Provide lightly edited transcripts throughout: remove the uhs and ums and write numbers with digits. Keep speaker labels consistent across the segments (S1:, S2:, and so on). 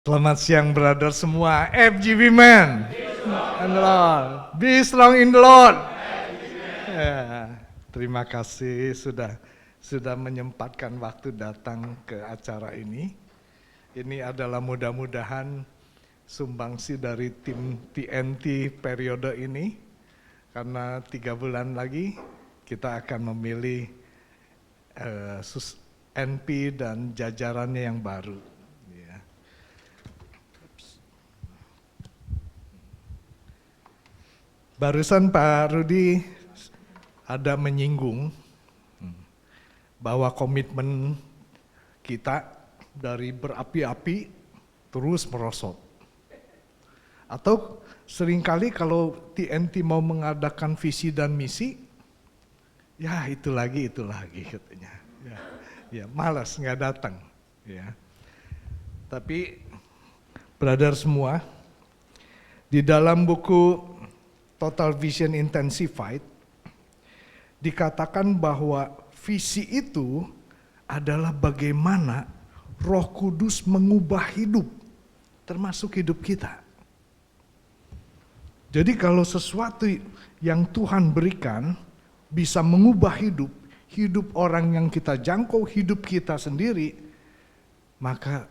S1: Selamat siang brother semua, FGB man, and Lord, be strong in the Lord. Ya, terima kasih sudah menyempatkan waktu datang ke acara ini. Ini adalah mudah-mudahan sumbangsi dari tim TNT periode ini, karena 3 bulan lagi kita akan memilih NP dan jajarannya yang baru. Barusan Pak Rudi ada menyinggung bahwa komitmen kita dari berapi-api terus merosot. Atau seringkali kalau TNT mau mengadakan visi dan misi, ya itu lagi katanya. Ya malas nggak datang. Ya. Tapi brother semua, di dalam buku Total Vision Intensified dikatakan bahwa visi itu adalah bagaimana Roh Kudus mengubah hidup, termasuk hidup kita. Jadi kalau sesuatu yang Tuhan berikan bisa mengubah hidup orang yang kita jangkau, hidup kita sendiri, maka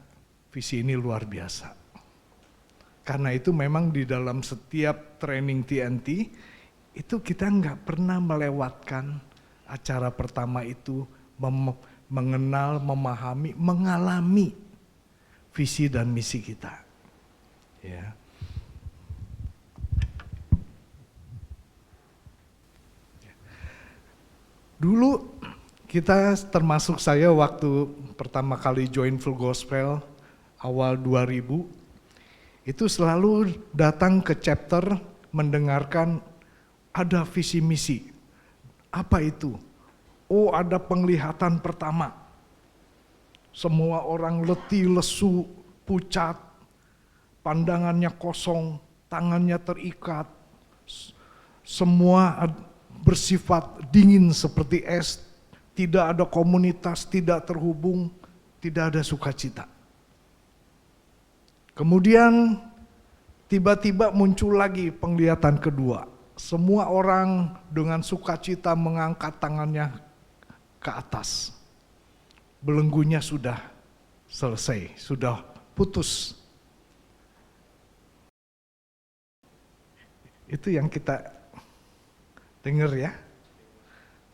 S1: visi ini luar biasa. Karena itu memang di dalam setiap training TNT, itu kita nggak pernah melewatkan acara pertama itu mengenal, memahami, mengalami visi dan misi kita. Ya. Dulu kita termasuk saya waktu pertama kali join Full Gospel awal 2000, itu selalu datang ke chapter mendengarkan ada visi misi. Apa itu? Oh, ada penglihatan pertama. Semua orang letih, lesu, pucat, pandangannya kosong, tangannya terikat. Semua bersifat dingin seperti es, tidak ada komunitas, tidak terhubung, tidak ada sukacita. Kemudian tiba-tiba muncul lagi penglihatan kedua. Semua orang dengan sukacita mengangkat tangannya ke atas. Belenggunya sudah selesai, sudah putus. Itu yang kita dengar ya.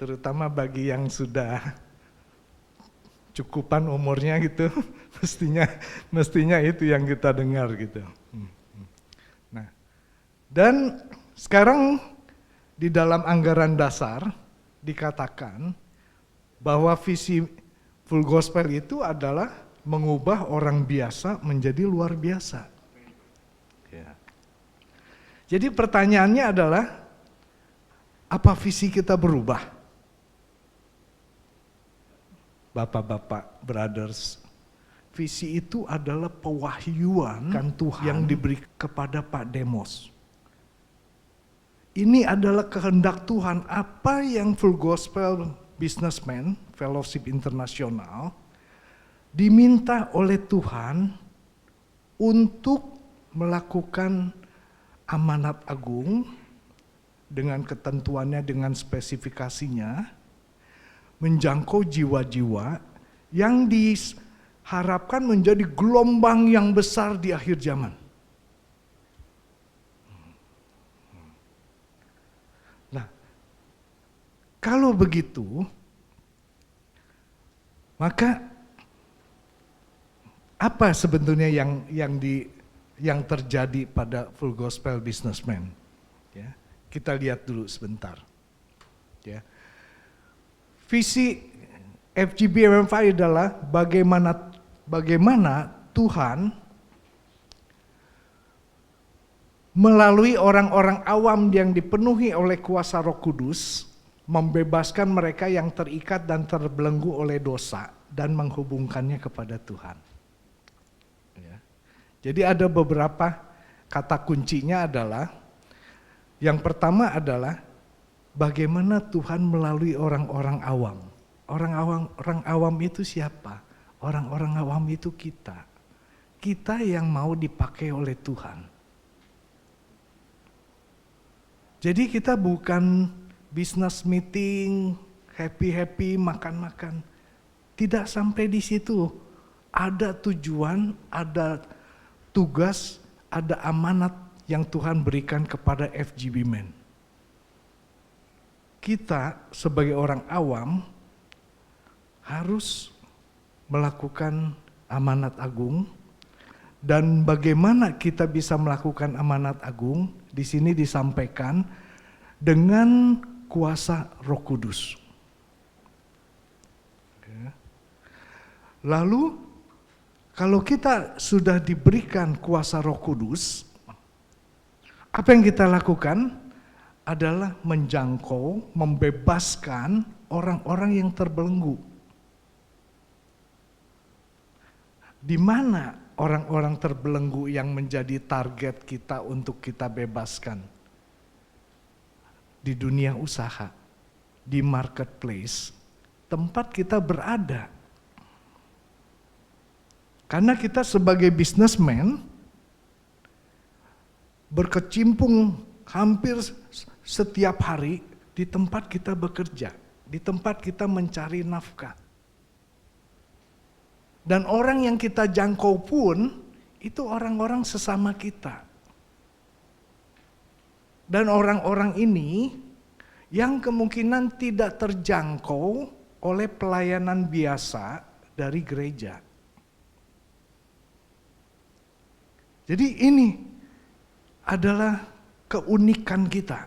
S1: Terutama bagi yang sudah cukupan umurnya gitu, mestinya itu yang kita dengar gitu. Nah, dan sekarang di dalam anggaran dasar dikatakan bahwa visi Full Gospel itu adalah mengubah orang biasa menjadi luar biasa. Ya. Jadi pertanyaannya adalah, apa visi kita berubah? Bapak-bapak, brothers, visi itu adalah pewahyuan kan Tuhan yang diberi kepada Pak Demos. Ini adalah kehendak Tuhan, apa yang Full Gospel Businessman, Fellowship Internasional, diminta oleh Tuhan untuk melakukan amanat agung dengan ketentuannya, dengan spesifikasinya, menjangkau jiwa-jiwa yang diharapkan menjadi gelombang yang besar di akhir zaman. Nah, kalau begitu, maka apa sebetulnya yang terjadi pada Full Gospel Businessman? Ya, kita lihat dulu sebentar. Ya. Visi FGB MFI adalah bagaimana Tuhan melalui orang-orang awam yang dipenuhi oleh kuasa Roh Kudus membebaskan mereka yang terikat dan terbelenggu oleh dosa dan menghubungkannya kepada Tuhan. Ya. Jadi ada beberapa kata kuncinya adalah, yang pertama adalah bagaimana Tuhan melalui orang-orang awam. Orang awam itu siapa? Orang-orang awam itu kita. kita yang mau dipakai oleh Tuhan. Jadi kita bukan business meeting, happy-happy, makan-makan. Tidak sampai di situ. Ada tujuan, ada tugas, ada amanat yang Tuhan berikan kepada FGB Men. Kita sebagai orang awam harus melakukan amanat agung, dan bagaimana kita bisa melakukan amanat agung di sini disampaikan dengan kuasa Roh Kudus. Lalu kalau kita sudah diberikan kuasa Roh Kudus, apa yang kita lakukan adalah menjangkau, membebaskan orang-orang yang terbelenggu. Di mana orang-orang terbelenggu yang menjadi target kita untuk kita bebaskan? Di dunia usaha, di marketplace, tempat kita berada. Karena kita sebagai businessman berkecimpung hampir setiap hari di tempat kita bekerja, di tempat kita mencari nafkah. Dan orang yang kita jangkau pun itu orang-orang sesama kita. Dan orang-orang ini yang kemungkinan tidak terjangkau oleh pelayanan biasa dari gereja. Jadi ini adalah keunikan kita.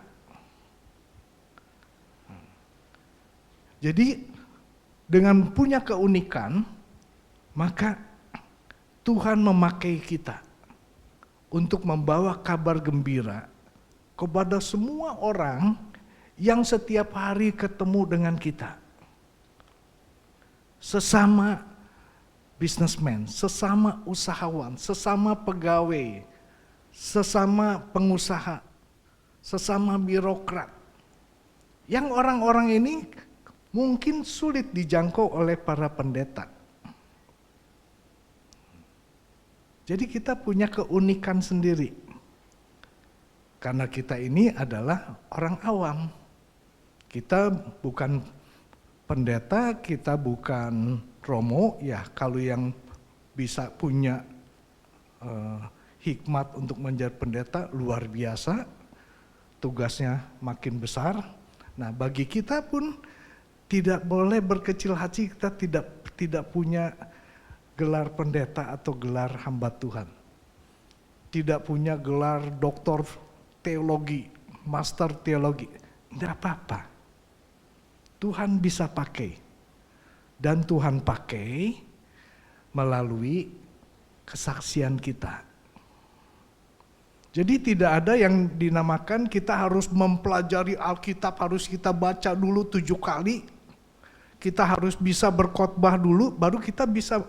S1: Jadi dengan punya keunikan, maka Tuhan memakai kita untuk membawa kabar gembira kepada semua orang yang setiap hari ketemu dengan kita. Sesama businessman, sesama usahawan, sesama pegawai, sesama pengusaha, sesama birokrat. Yang orang-orang ini mungkin sulit dijangkau oleh para pendeta. Jadi kita punya keunikan sendiri. Karena kita ini adalah orang awam. Kita bukan pendeta, kita bukan romo. Ya, kalau yang bisa punya hikmat untuk menjadi pendeta luar biasa. Tugasnya makin besar. Nah, bagi kita pun tidak boleh berkecil hati, kita tidak punya gelar pendeta atau gelar hamba Tuhan. Tidak punya gelar doktor teologi, master teologi. Tidak apa-apa. Tuhan bisa pakai. Dan Tuhan pakai melalui kesaksian kita. Jadi tidak ada yang dinamakan kita harus mempelajari Alkitab, harus kita baca dulu 7 kali. Kita harus bisa berkhotbah dulu, baru kita bisa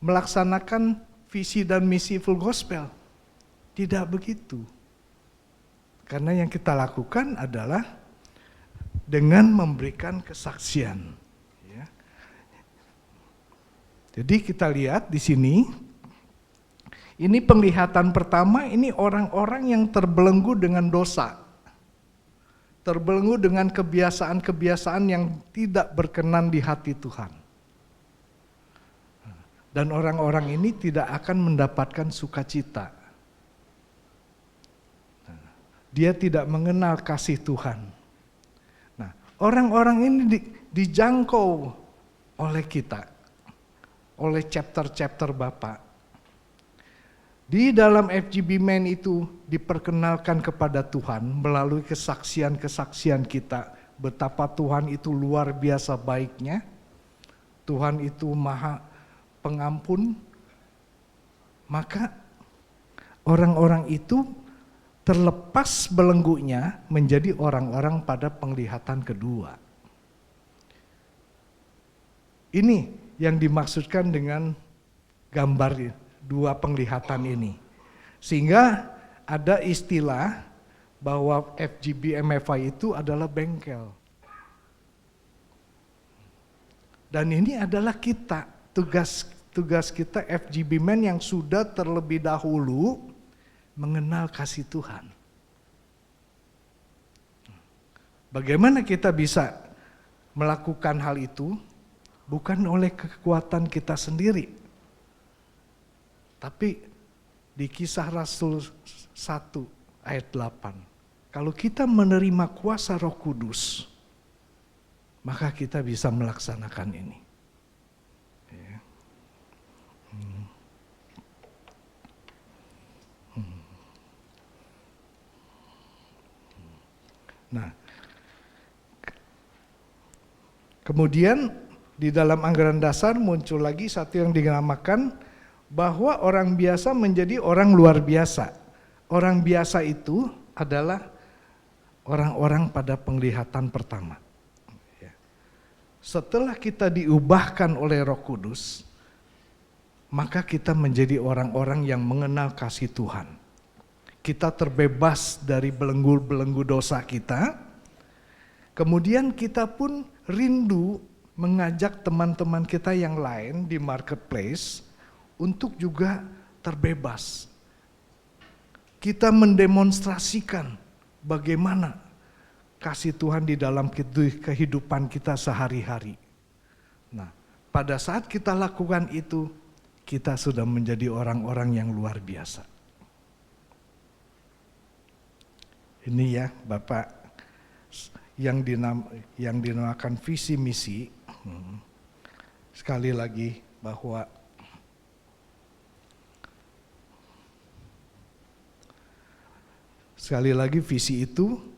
S1: melaksanakan visi dan misi full gospel. Tidak begitu. Karena yang kita lakukan adalah dengan memberikan kesaksian. Ya. Jadi kita lihat di sini, ini penglihatan pertama, ini orang-orang yang terbelenggu dengan dosa. Terbelenggu dengan kebiasaan-kebiasaan yang tidak berkenan di hati Tuhan. Dan orang-orang ini tidak akan mendapatkan sukacita. Dia tidak mengenal kasih Tuhan. Nah, orang-orang ini dijangkau oleh kita, oleh chapter-chapter Bapak. Di dalam FGB Men itu diperkenalkan kepada Tuhan melalui kesaksian-kesaksian kita, betapa Tuhan itu luar biasa baiknya, Tuhan itu maha pengampun, maka orang-orang itu terlepas belenggunya menjadi orang-orang pada penglihatan kedua. Ini yang dimaksudkan dengan gambar 2 penglihatan ini. Sehingga ada istilah bahwa FGB MFI itu adalah bengkel. Dan ini adalah kita, tugas tugas kita FGB Men yang sudah terlebih dahulu mengenal kasih Tuhan. Bagaimana kita bisa melakukan hal itu? Bukan oleh kekuatan kita sendiri. Tapi di Kisah Rasul 1 ayat 8. Kalau kita menerima kuasa Roh Kudus, maka kita bisa melaksanakan ini. Ya. Nah, kemudian di dalam anggaran dasar muncul lagi satu yang dinamakan bahwa orang biasa menjadi orang luar biasa. Orang biasa itu adalah orang-orang pada penglihatan pertama. Setelah kita diubahkan oleh Roh Kudus, maka kita menjadi orang-orang yang mengenal kasih Tuhan. Kita terbebas dari belenggu-belenggu dosa kita. Kemudian kita pun rindu mengajak teman-teman kita yang lain di marketplace untuk juga terbebas. Kita mendemonstrasikan bagaimana kasih Tuhan di dalam kehidupan kita sehari-hari. Nah, pada saat kita lakukan itu, kita sudah menjadi orang-orang yang luar biasa. Ini ya Bapak yang dinamakan visi misi. Sekali lagi bahwa visi itu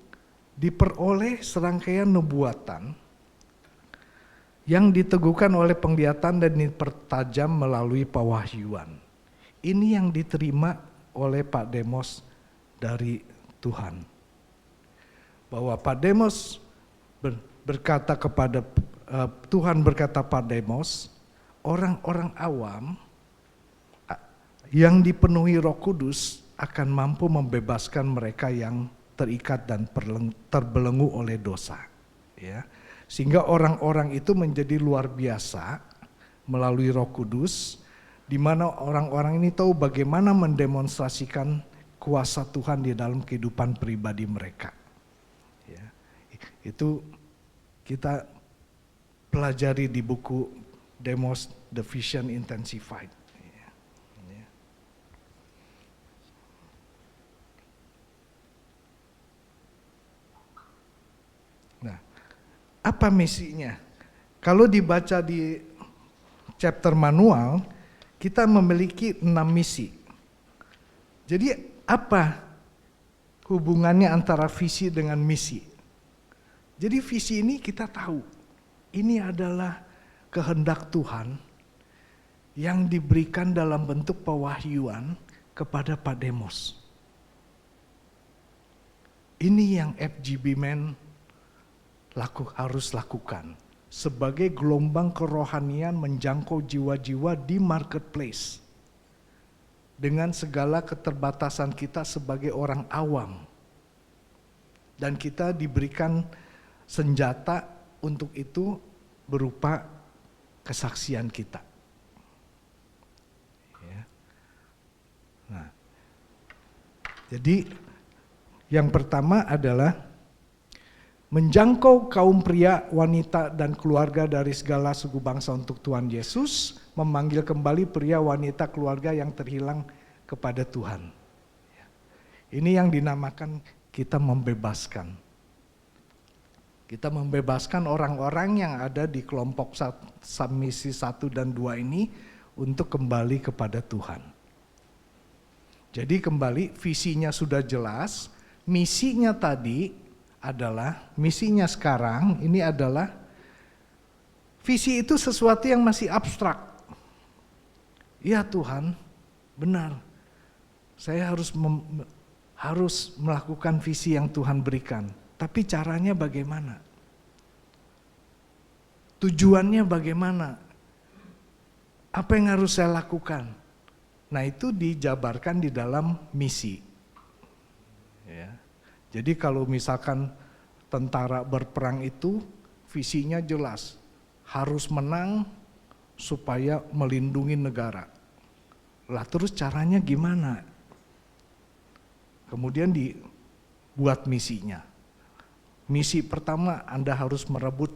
S1: diperoleh serangkaian nubuatan yang diteguhkan oleh penglihatan dan dipertajam melalui pewahyuan. Ini yang diterima oleh Pak Demos dari Tuhan. Bahwa Pak Demos berkata kepada Tuhan berkata Pak Demos, orang-orang awam yang dipenuhi Roh Kudus akan mampu membebaskan mereka yang terikat dan terbelenggu oleh dosa. Ya. Sehingga orang-orang itu menjadi luar biasa melalui Roh Kudus, di mana orang-orang ini tahu bagaimana mendemonstrasikan kuasa Tuhan di dalam kehidupan pribadi mereka. Ya. Itu kita pelajari di buku Demos The Vision Intensified. Ya. Ya. Nah, apa misinya? Kalau dibaca di chapter manual, kita memiliki 6 misi. Jadi apa hubungannya antara visi dengan misi? Jadi visi ini kita tahu, ini adalah kehendak Tuhan yang diberikan dalam bentuk pewahyuan kepada Pak Demos. Ini yang FGB Men harus lakukan sebagai gelombang kerohanian menjangkau jiwa-jiwa di marketplace dengan segala keterbatasan kita sebagai orang awam, dan kita diberikan senjata untuk itu berupa kesaksian kita. Ya. Nah, jadi yang pertama adalah menjangkau kaum pria, wanita, dan keluarga dari segala suku bangsa untuk Tuhan Yesus, memanggil kembali pria, wanita, keluarga yang terhilang kepada Tuhan. Ini yang dinamakan kita membebaskan. Kita membebaskan orang-orang yang ada di kelompok misi 1 dan 2 ini untuk kembali kepada Tuhan. Jadi kembali visinya sudah jelas, misinya tadi adalah, misinya sekarang ini adalah, visi itu sesuatu yang masih abstrak. Ya Tuhan, benar, saya harus melakukan visi yang Tuhan berikan. Tapi caranya bagaimana? Tujuannya bagaimana? Apa yang harus saya lakukan? Nah, itu dijabarkan di dalam misi. Ya. Jadi kalau misalkan tentara berperang itu visinya jelas, harus menang supaya melindungi negara. Lah terus caranya gimana? Kemudian dibuat misinya. Misi pertama, Anda harus merebut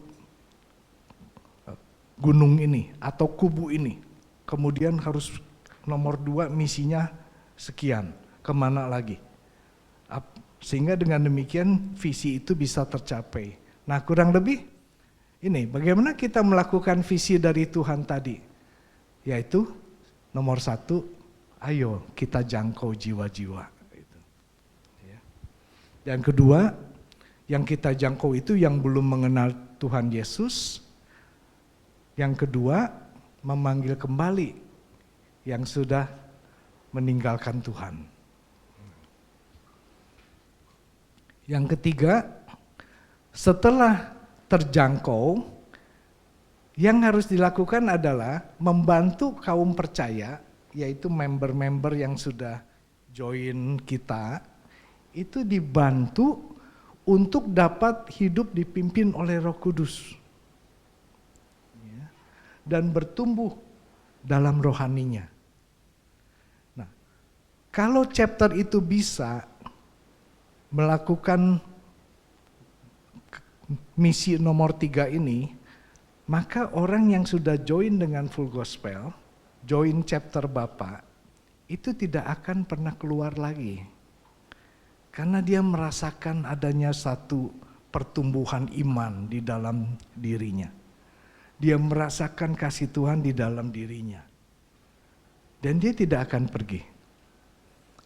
S1: gunung ini atau kubu ini. Kemudian harus nomor 2 misinya sekian, kemana lagi. Sehingga dengan demikian visi itu bisa tercapai. Nah kurang lebih ini bagaimana kita melakukan visi dari Tuhan tadi. Yaitu nomor 1, ayo kita jangkau jiwa-jiwa. Dan kedua, yang kita jangkau itu yang belum mengenal Tuhan Yesus. Yang kedua, memanggil kembali yang sudah meninggalkan Tuhan. Yang ketiga, setelah terjangkau, yang harus dilakukan adalah membantu kaum percaya, yaitu member-member yang sudah join kita, itu dibantu untuk dapat hidup dipimpin oleh Roh Kudus dan bertumbuh dalam rohaninya. Nah, kalau chapter itu bisa melakukan misi nomor 3 ini, maka orang yang sudah join dengan Full Gospel, join chapter Bapak, itu tidak akan pernah keluar lagi. Karena dia merasakan adanya satu pertumbuhan iman di dalam dirinya. Dia merasakan kasih Tuhan di dalam dirinya. Dan dia tidak akan pergi.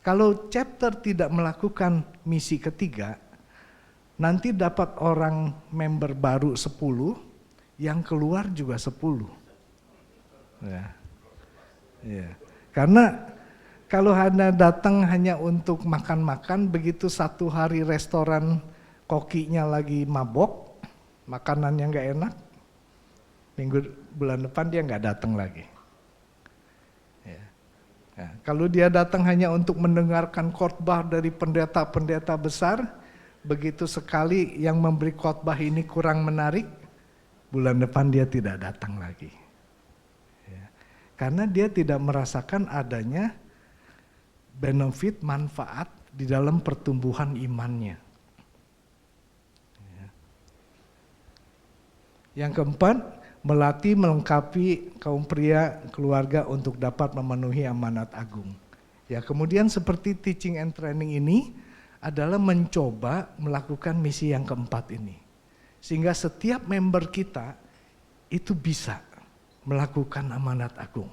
S1: Kalau chapter tidak melakukan misi ketiga, nanti dapat orang member baru 10, yang keluar juga 10. Ya. Karena kalau Anda datang hanya untuk makan-makan, begitu satu hari restoran kokinya lagi mabok, makanannya nggak enak, bulan depan dia nggak datang lagi. Ya. Nah, kalau dia datang hanya untuk mendengarkan khotbah dari pendeta-pendeta besar, begitu sekali yang memberi khotbah ini kurang menarik, bulan depan dia tidak datang lagi. Ya. Karena dia tidak merasakan adanya benefit, manfaat di dalam pertumbuhan imannya. Ya. Yang keempat, melatih melengkapi kaum pria keluarga untuk dapat memenuhi amanat agung. Ya, kemudian seperti teaching and training ini adalah mencoba melakukan misi yang keempat ini. Sehingga setiap member kita itu bisa melakukan amanat agung.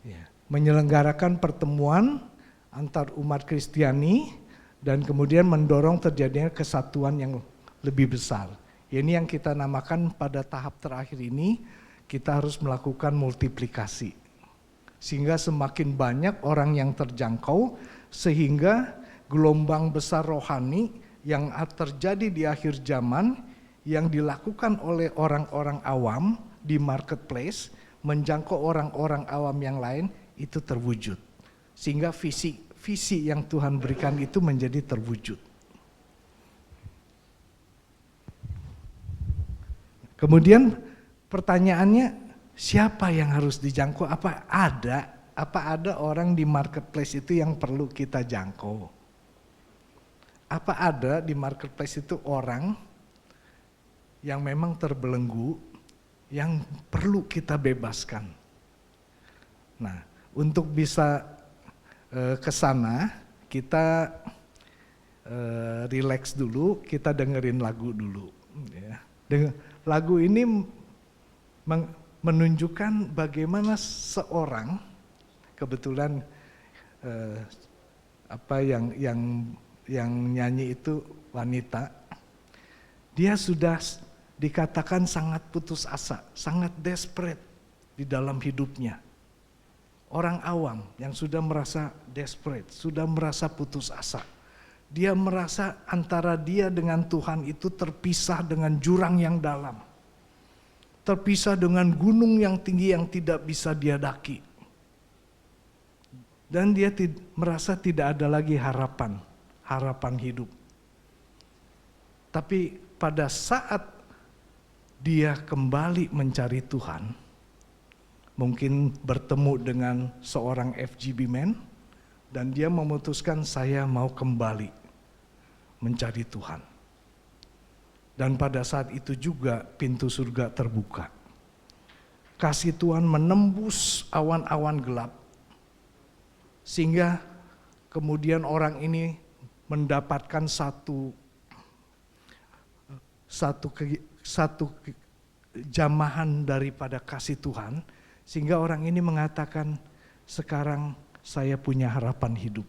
S1: Ya, menyelenggarakan pertemuan antar umat Kristiani dan kemudian mendorong terjadinya kesatuan yang lebih besar. Ini yang kita namakan pada tahap terakhir ini, kita harus melakukan multiplikasi. Sehingga semakin banyak orang yang terjangkau, sehingga gelombang besar rohani yang terjadi di akhir zaman, yang dilakukan oleh orang-orang awam di marketplace, menjangkau orang-orang awam yang lain, itu terwujud. Sehingga visi yang Tuhan berikan itu menjadi terwujud. Kemudian pertanyaannya, siapa yang harus dijangkau? Apa ada orang di marketplace itu yang perlu kita jangkau? Apa ada di marketplace itu orang yang memang terbelenggu, yang perlu kita bebaskan? Nah, untuk bisa ke sana, kita relax dulu, kita dengerin lagu dulu. Ya. Lagu ini menunjukkan bagaimana seorang, kebetulan yang nyanyi itu wanita, dia sudah dikatakan sangat putus asa, sangat desperate di dalam hidupnya. Orang awam yang sudah merasa desperate, sudah merasa putus asa. Dia merasa antara dia dengan Tuhan itu terpisah dengan jurang yang dalam. Terpisah dengan gunung yang tinggi yang tidak bisa dia daki. Dan dia merasa tidak ada lagi harapan hidup. Tapi pada saat dia kembali mencari Tuhan, mungkin bertemu dengan seorang FGB man, dan dia memutuskan saya mau kembali mencari Tuhan. Dan pada saat itu juga pintu surga terbuka. Kasih Tuhan menembus awan-awan gelap, sehingga kemudian orang ini mendapatkan satu jamahan daripada kasih Tuhan, sehingga orang ini mengatakan, sekarang saya punya harapan hidup.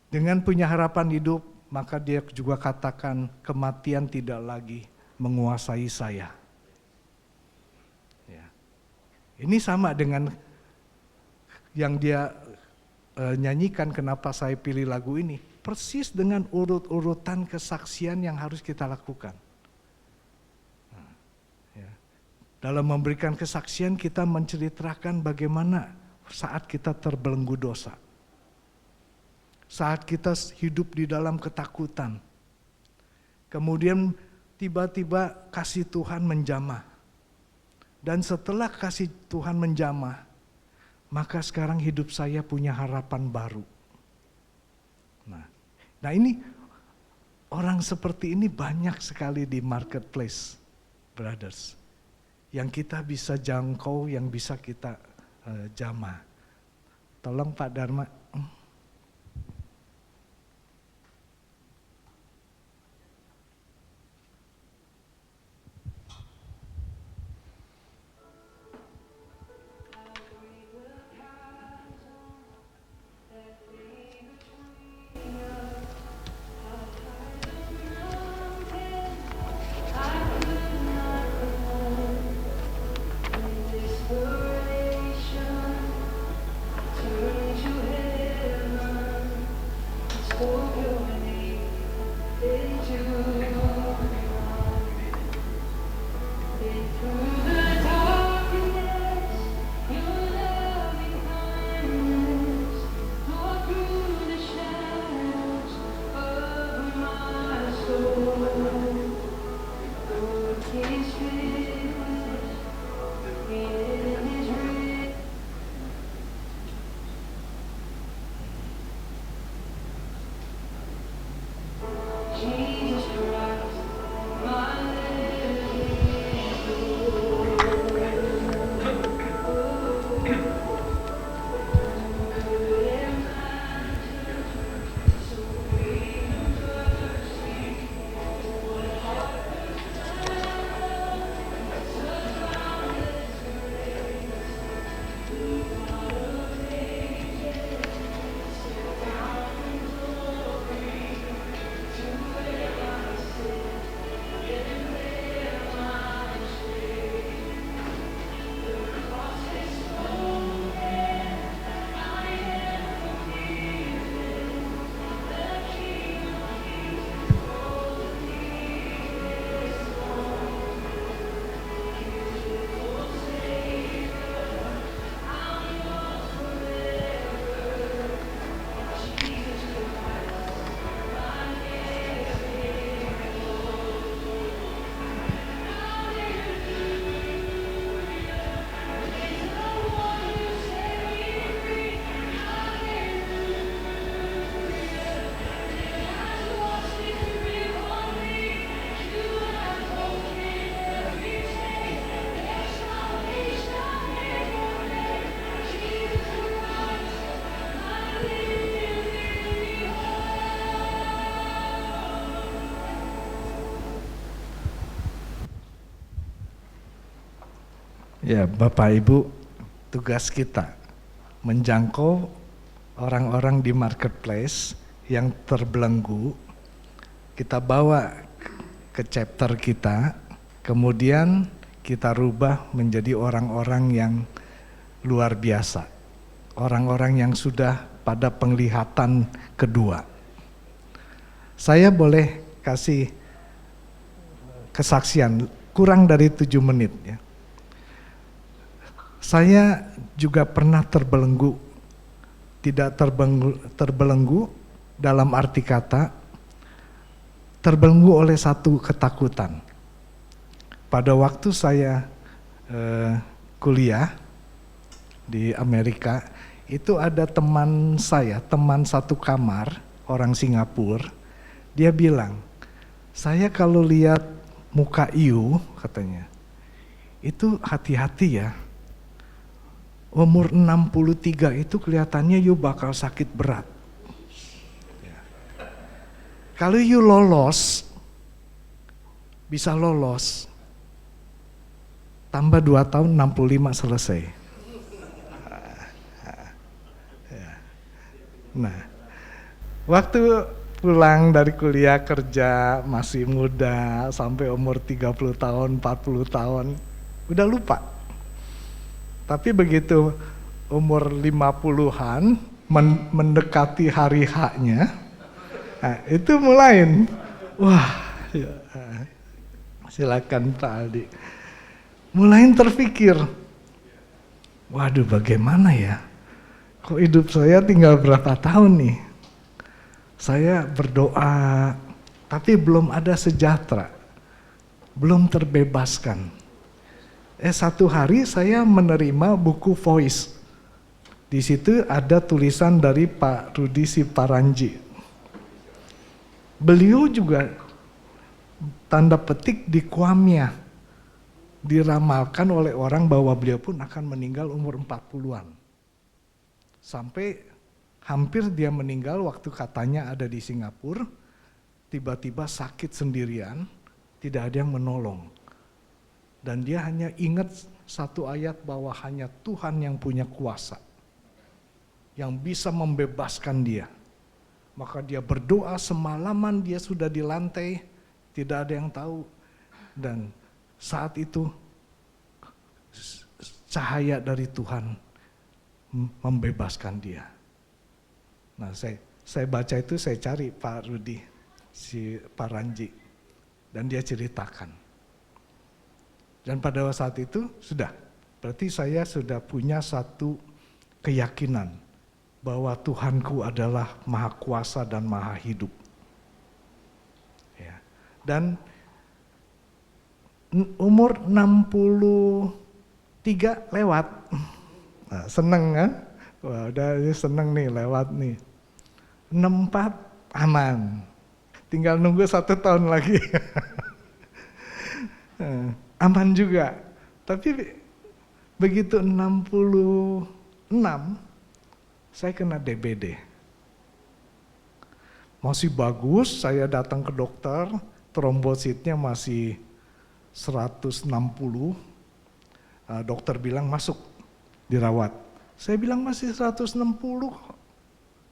S1: Dengan punya harapan hidup, maka dia juga katakan, kematian tidak lagi menguasai saya. Ya. Ini sama dengan yang dia nyanyikan, kenapa saya pilih lagu ini. Persis dengan urut-urutan kesaksian yang harus kita lakukan. Dalam memberikan kesaksian kita menceritakan bagaimana saat kita terbelenggu dosa. Saat kita hidup di dalam ketakutan. Kemudian tiba-tiba kasih Tuhan menjamah. Dan setelah kasih Tuhan menjamah, maka sekarang hidup saya punya harapan baru. Nah ini orang seperti ini banyak sekali di marketplace, brothers. Yang kita bisa jangkau, yang bisa kita jamah. Tolong Pak Dharma. Ya, Bapak Ibu, tugas kita menjangkau orang-orang di marketplace yang terbelenggu, kita bawa ke chapter kita, kemudian kita rubah menjadi orang-orang yang luar biasa, orang-orang yang sudah pada penglihatan kedua. Saya boleh kasih kesaksian kurang dari 7 menit ya. Saya juga pernah terbelenggu, tidak terbelenggu dalam arti kata terbelenggu oleh satu ketakutan. Pada waktu saya kuliah di Amerika, itu ada teman saya, teman satu kamar, orang Singapura, dia bilang, saya kalau lihat muka Iu, katanya, itu hati-hati ya, umur 63 itu kelihatannya Iu bakal sakit berat. Kalau Iu lolos, bisa lolos, tambah 2 tahun 65 selesai. Nah, waktu pulang dari kuliah kerja masih muda sampai umur 30 tahun, 40 tahun, udah lupa. Tapi begitu umur 50-an mendekati hari H-nya, nah, itu mulai, wah, ya, silakan Pak Aldi. Mulai terpikir, waduh bagaimana ya, kok hidup saya tinggal berapa tahun nih? Saya berdoa, tapi belum ada sejahtera, belum terbebaskan. Satu hari saya menerima buku Voice. Di situ ada tulisan dari Pak Rudi Siparanji. Beliau juga tanda petik di Kwamya, diramalkan oleh orang bahwa beliau pun akan meninggal umur 40-an. Sampai hampir dia meninggal waktu katanya ada di Singapura, tiba-tiba sakit sendirian, tidak ada yang menolong. Dan dia hanya ingat satu ayat bahwa hanya Tuhan yang punya kuasa, yang bisa membebaskan dia. Maka dia berdoa semalaman, dia sudah di lantai, tidak ada yang tahu. Dan saat itu cahaya dari Tuhan membebaskan dia. Nah, saya baca itu, saya cari Pak Rudi Siparanji, dan dia ceritakan. Dan pada saat itu sudah, berarti saya sudah punya satu keyakinan bahwa Tuhanku adalah Maha Kuasa dan Maha Hidup. Ya. Dan umur 63 lewat, nah, seneng kan? Wah, udah seneng nih, lewat nih. 64 aman, tinggal nunggu 1 tahun lagi. Aman juga. Tapi begitu 66, saya kena DBD. Masih bagus, saya datang ke dokter, trombositnya masih 160. Dokter bilang masuk, dirawat. Saya bilang masih 160.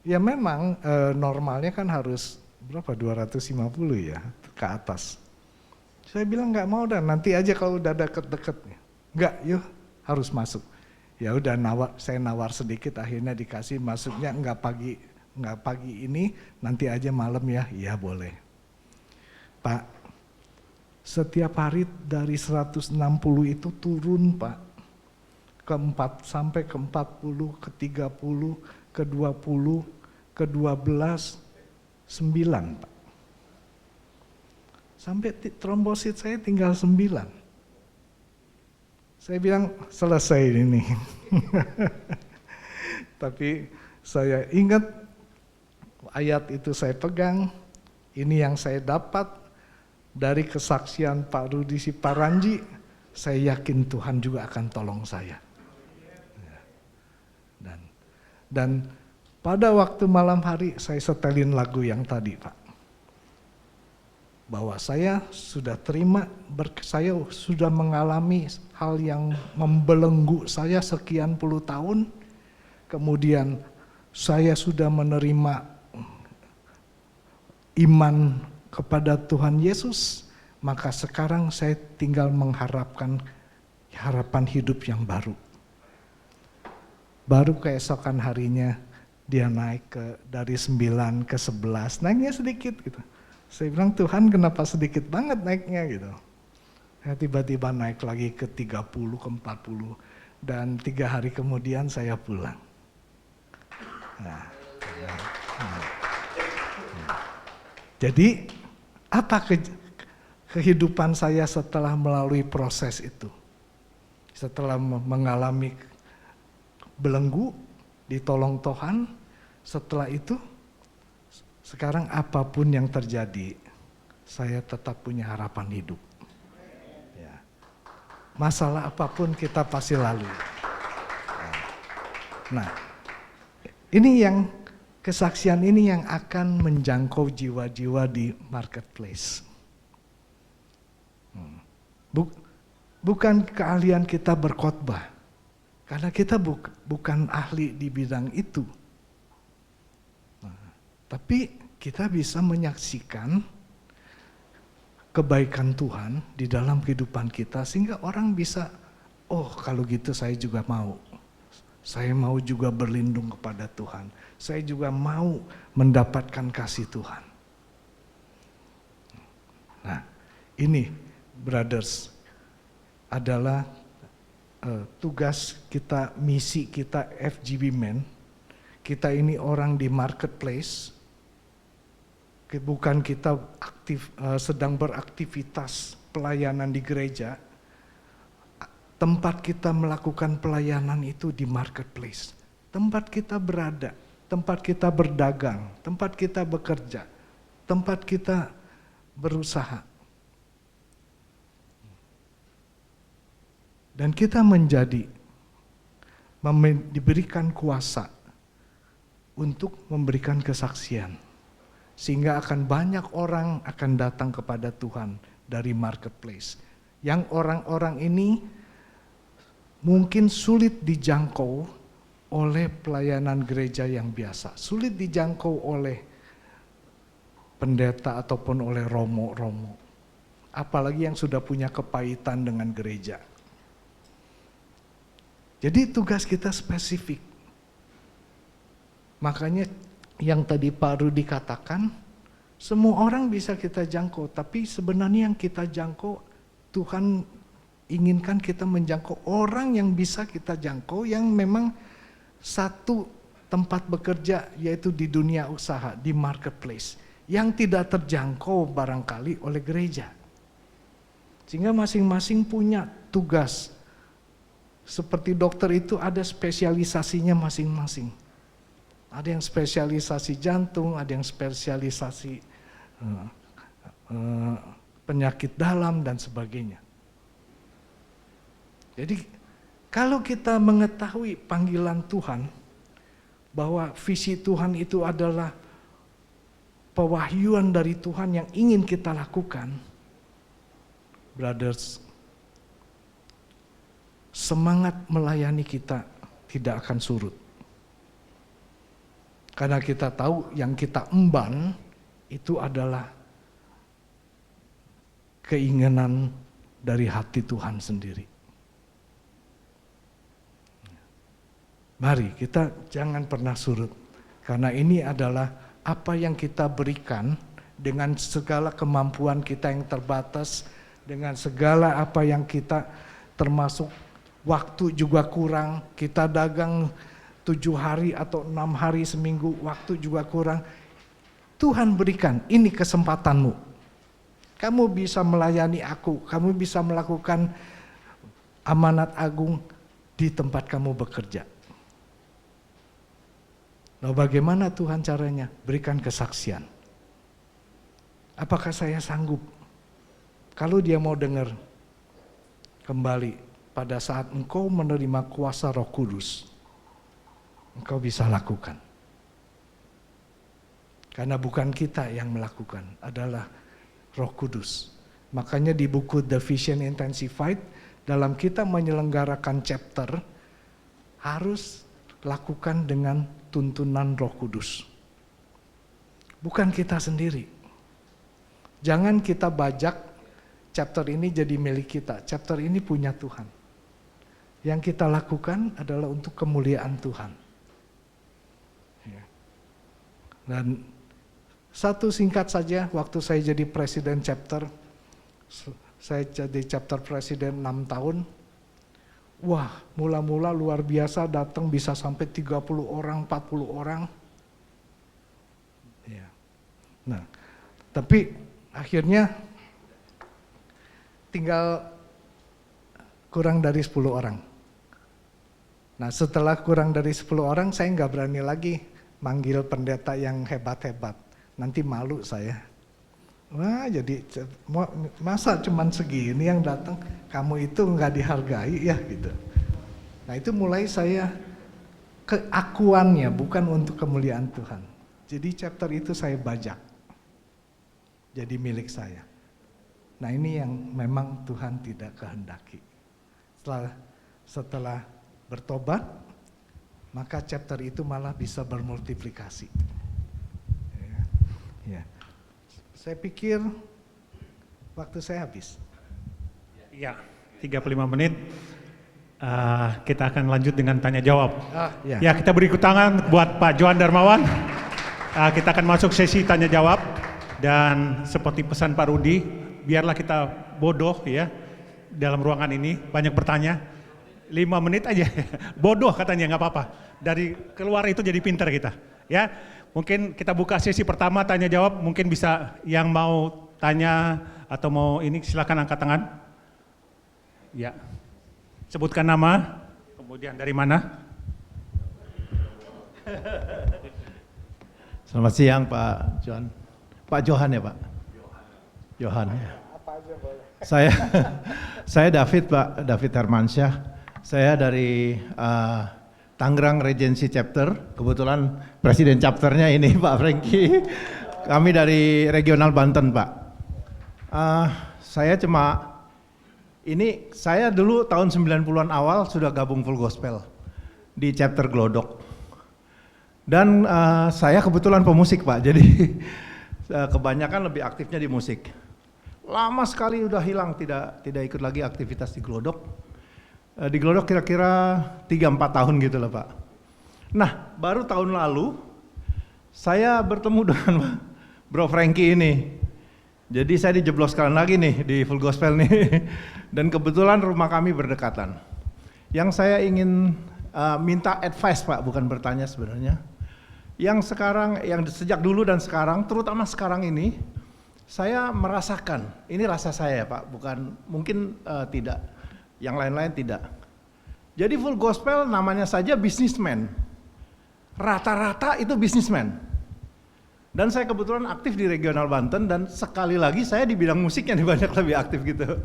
S1: Ya memang normalnya kan harus berapa, 250 ya ke atas. Saya bilang nggak mau, dan nanti aja kalau udah deket-deketnya. Nggak, yuk harus masuk. Ya udah saya nawar sedikit, akhirnya dikasih masuknya nggak pagi ini, nanti aja malam ya. Iya boleh. Pak, setiap hari dari 160 itu turun Pak. Sampai ke 40, ke 30, ke 20, ke 12, 9 Pak. Sampai trombosit saya tinggal 9. Saya bilang selesai ini. Tapi saya ingat ayat itu, saya pegang, ini yang saya dapat dari kesaksian Pak Rudi Siparanji, saya yakin Tuhan juga akan tolong saya. Dan pada waktu malam hari saya setelin lagu yang tadi Pak. Bahwa saya sudah terima, saya sudah mengalami hal yang membelenggu saya sekian puluh tahun, kemudian saya sudah menerima iman kepada Tuhan Yesus, maka sekarang saya tinggal mengharapkan harapan hidup yang baru. Baru keesokan harinya dia naik dari 9 ke 11, naiknya sedikit gitu. Saya bilang, Tuhan kenapa sedikit banget naiknya gitu. Saya tiba-tiba naik lagi ke 30, ke 40. Dan 3 hari kemudian saya pulang. Jadi Apa kehidupan saya setelah melalui proses itu? Setelah mengalami belenggu, ditolong Tuhan, setelah itu, sekarang apapun yang terjadi, saya tetap punya harapan hidup. Ya. Masalah apapun kita pasti lalui. Nah, ini yang kesaksian ini yang akan menjangkau jiwa-jiwa di marketplace. Bukan keahlian kita berkhotbah, karena kita bukan ahli di bidang itu. Tapi kita bisa menyaksikan kebaikan Tuhan di dalam kehidupan kita sehingga orang bisa, oh kalau gitu saya juga mau. Saya mau juga berlindung kepada Tuhan. Saya juga mau mendapatkan kasih Tuhan. Nah, ini brothers adalah tugas kita, misi kita FGB Men. Kita ini orang di marketplace. Bukan kita sedang beraktivitas pelayanan di gereja. Tempat kita melakukan pelayanan itu di marketplace. Tempat kita berada, tempat kita berdagang, tempat kita bekerja, tempat kita berusaha. Dan kita diberikan kuasa untuk memberikan kesaksian. Sehingga akan banyak orang akan datang kepada Tuhan dari marketplace. Yang orang-orang ini mungkin sulit dijangkau oleh pelayanan gereja yang biasa. Sulit dijangkau oleh pendeta ataupun oleh romo-romo. Apalagi yang sudah punya kepahitan dengan gereja. Jadi tugas kita spesifik. Makanya yang tadi Pak Rudi katakan, semua orang bisa kita jangkau. Tapi sebenarnya yang kita jangkau, Tuhan inginkan kita menjangkau orang yang bisa kita jangkau, yang memang satu tempat bekerja, yaitu di dunia usaha, di marketplace, yang tidak terjangkau barangkali oleh gereja. Sehingga masing-masing punya tugas. Seperti dokter itu ada spesialisasinya masing-masing. Ada yang spesialisasi jantung, ada yang spesialisasi penyakit dalam dan sebagainya. Jadi kalau kita mengetahui panggilan Tuhan, bahwa visi Tuhan itu adalah pewahyuan dari Tuhan yang ingin kita lakukan, brothers, semangat melayani kita tidak akan surut. Karena kita tahu yang kita emban itu adalah keinginan dari hati Tuhan sendiri. Mari kita jangan pernah surut, karena ini adalah apa yang kita berikan dengan segala kemampuan kita yang terbatas, dengan segala apa yang kita, termasuk waktu juga kurang, kita dagang 7 hari atau 6 hari seminggu, waktu juga kurang. Tuhan berikan, ini kesempatanmu. Kamu bisa melayani aku, kamu bisa melakukan amanat agung di tempat kamu bekerja. Nah, bagaimana Tuhan caranya? Berikan kesaksian. Apakah saya sanggup? Kalau dia mau dengar kembali pada saat engkau menerima kuasa Roh Kudus, engkau bisa lakukan. Karena bukan kita yang melakukan, adalah Roh Kudus. Makanya di buku The Vision Intensified, dalam kita menyelenggarakan chapter, harus lakukan dengan tuntunan Roh Kudus. Bukan kita sendiri. Jangan kita bajak chapter ini jadi milik kita. Chapter ini punya Tuhan. Yang kita lakukan adalah untuk kemuliaan Tuhan. Dan satu singkat saja, waktu saya jadi presiden chapter, saya jadi chapter presiden 6 tahun. Wah, mula-mula luar biasa, datang bisa sampai 30 orang, 40 orang. Ya. Nah, tapi akhirnya tinggal kurang dari 10 orang. Nah setelah kurang dari 10 orang saya nggak berani lagi manggil pendeta yang hebat-hebat. Nanti malu saya. Wah jadi masa cuman segini yang datang, kamu itu nggak dihargai ya gitu. Nah itu mulai saya keakuannya bukan untuk kemuliaan Tuhan. Jadi chapter itu saya bajak. Jadi milik saya. Nah ini yang memang Tuhan tidak kehendaki. Setelah bertobat, maka chapter itu malah bisa bermultiplikasi. Ya. Saya pikir waktu saya habis.
S2: Iya, 35 menit. Kita akan lanjut dengan tanya jawab. Ya, kita beri tangan buat Pak Johan Darmawan. Kita akan masuk sesi tanya jawab. Dan seperti pesan Pak Rudi, biarlah kita bodoh ya dalam ruangan ini, banyak bertanya. 5 menit aja, bodoh katanya, nggak apa-apa. Dari keluar itu jadi pintar kita. Ya, mungkin kita buka sesi pertama tanya jawab. Mungkin bisa yang mau tanya atau mau ini silakan angkat tangan. Ya, sebutkan nama, kemudian dari mana.
S3: Selamat siang Pak Johan. Pak Johan ya Pak? Johan ya.
S1: Apa aja boleh.
S3: Saya David Pak, David Hermansyah. Saya dari Tangerang Regency Chapter. Kebetulan Presiden Chapternya ini Pak Franky. Kami dari Regional Banten Pak. Saya dulu tahun 90-an awal sudah gabung Full Gospel di Chapter Glodok. Dan saya kebetulan pemusik Pak, jadi kebanyakan lebih aktifnya di musik. Lama sekali udah hilang, tidak ikut lagi aktivitas di Glodok. Di Glodok kira-kira 3-4 tahun gitu lah Pak. Nah baru tahun lalu saya bertemu dengan Bro Franky ini. Jadi saya dijebloskan lagi nih di Full Gospel nih. Dan kebetulan rumah kami berdekatan. Yang saya ingin minta advice Pak, bukan bertanya sebenarnya. Yang sekarang, yang sejak dulu dan sekarang, terutama sekarang ini, saya merasakan, ini rasa saya Pak, bukan mungkin tidak, yang lain-lain tidak. Jadi Full Gospel namanya saja businessman, rata-rata itu businessman. Dan saya kebetulan aktif di Regional Banten dan sekali lagi saya di bidang musiknya banyak lebih aktif gitu.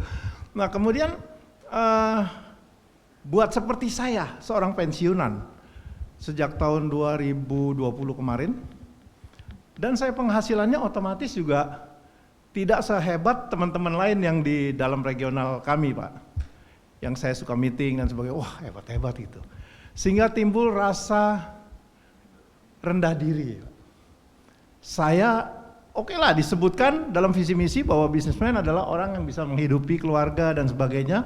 S3: Nah kemudian buat seperti saya, seorang pensiunan, sejak tahun 2020 kemarin, dan saya penghasilannya otomatis juga tidak sehebat teman-teman lain yang di dalam regional kami Pak, yang saya suka meeting dan sebagainya, wah hebat-hebat gitu, sehingga timbul rasa rendah diri. Saya oke lah disebutkan dalam visi misi bahwa bisnismen adalah orang yang bisa menghidupi keluarga dan sebagainya.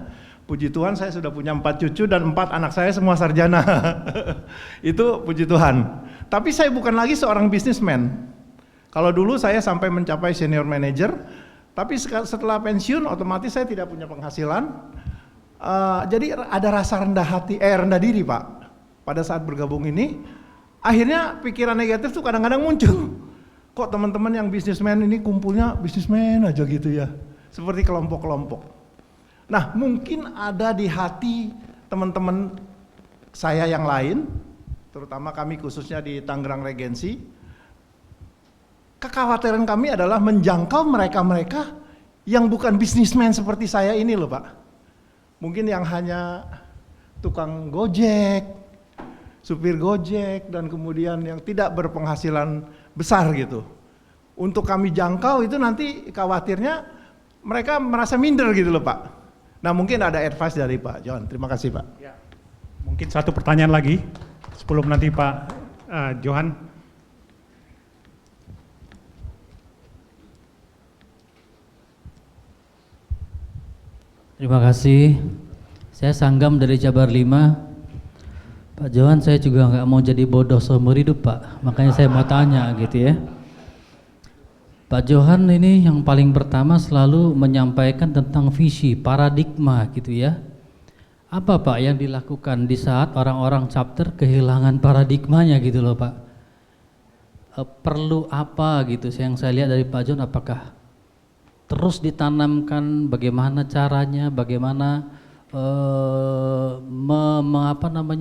S3: Puji Tuhan saya sudah punya 4 cucu dan 4 anak saya semua sarjana. Itu puji Tuhan. Tapi saya bukan lagi seorang bisnismen. Kalau dulu saya sampai mencapai senior manager, tapi setelah pensiun otomatis saya tidak punya penghasilan. Jadi ada rasa rendah diri Pak. Pada saat bergabung ini, akhirnya pikiran negatif tuh kadang-kadang muncul. Kok teman-teman yang bisnismen ini kumpulnya bisnismen aja gitu ya. Seperti kelompok-kelompok. Nah mungkin ada di hati teman-teman saya yang lain, terutama kami khususnya di Tangerang Regency, kekhawatiran kami adalah menjangkau mereka-mereka yang bukan bisnismen seperti saya ini loh Pak. Mungkin yang hanya tukang gojek, supir gojek, dan kemudian yang tidak berpenghasilan besar gitu. Untuk kami jangkau itu nanti khawatirnya mereka merasa minder gitu loh Pak. Nah mungkin ada advice dari Pak John. Terima kasih Pak.
S2: Ya. Mungkin satu pertanyaan lagi sebelum nanti Pak Johan.
S4: Terima kasih. Saya Sanggam dari Jabar 5. Pak Johan, saya juga nggak mau jadi bodoh seumur hidup Pak. Makanya saya mau tanya gitu ya. Pak Johan ini yang paling pertama selalu menyampaikan tentang visi, paradigma gitu ya. Apa Pak yang dilakukan di saat orang-orang chapter kehilangan paradigmanya gitu loh Pak. Perlu apa gitu yang saya lihat dari Pak John, apakah terus ditanamkan, bagaimana caranya, bagaimana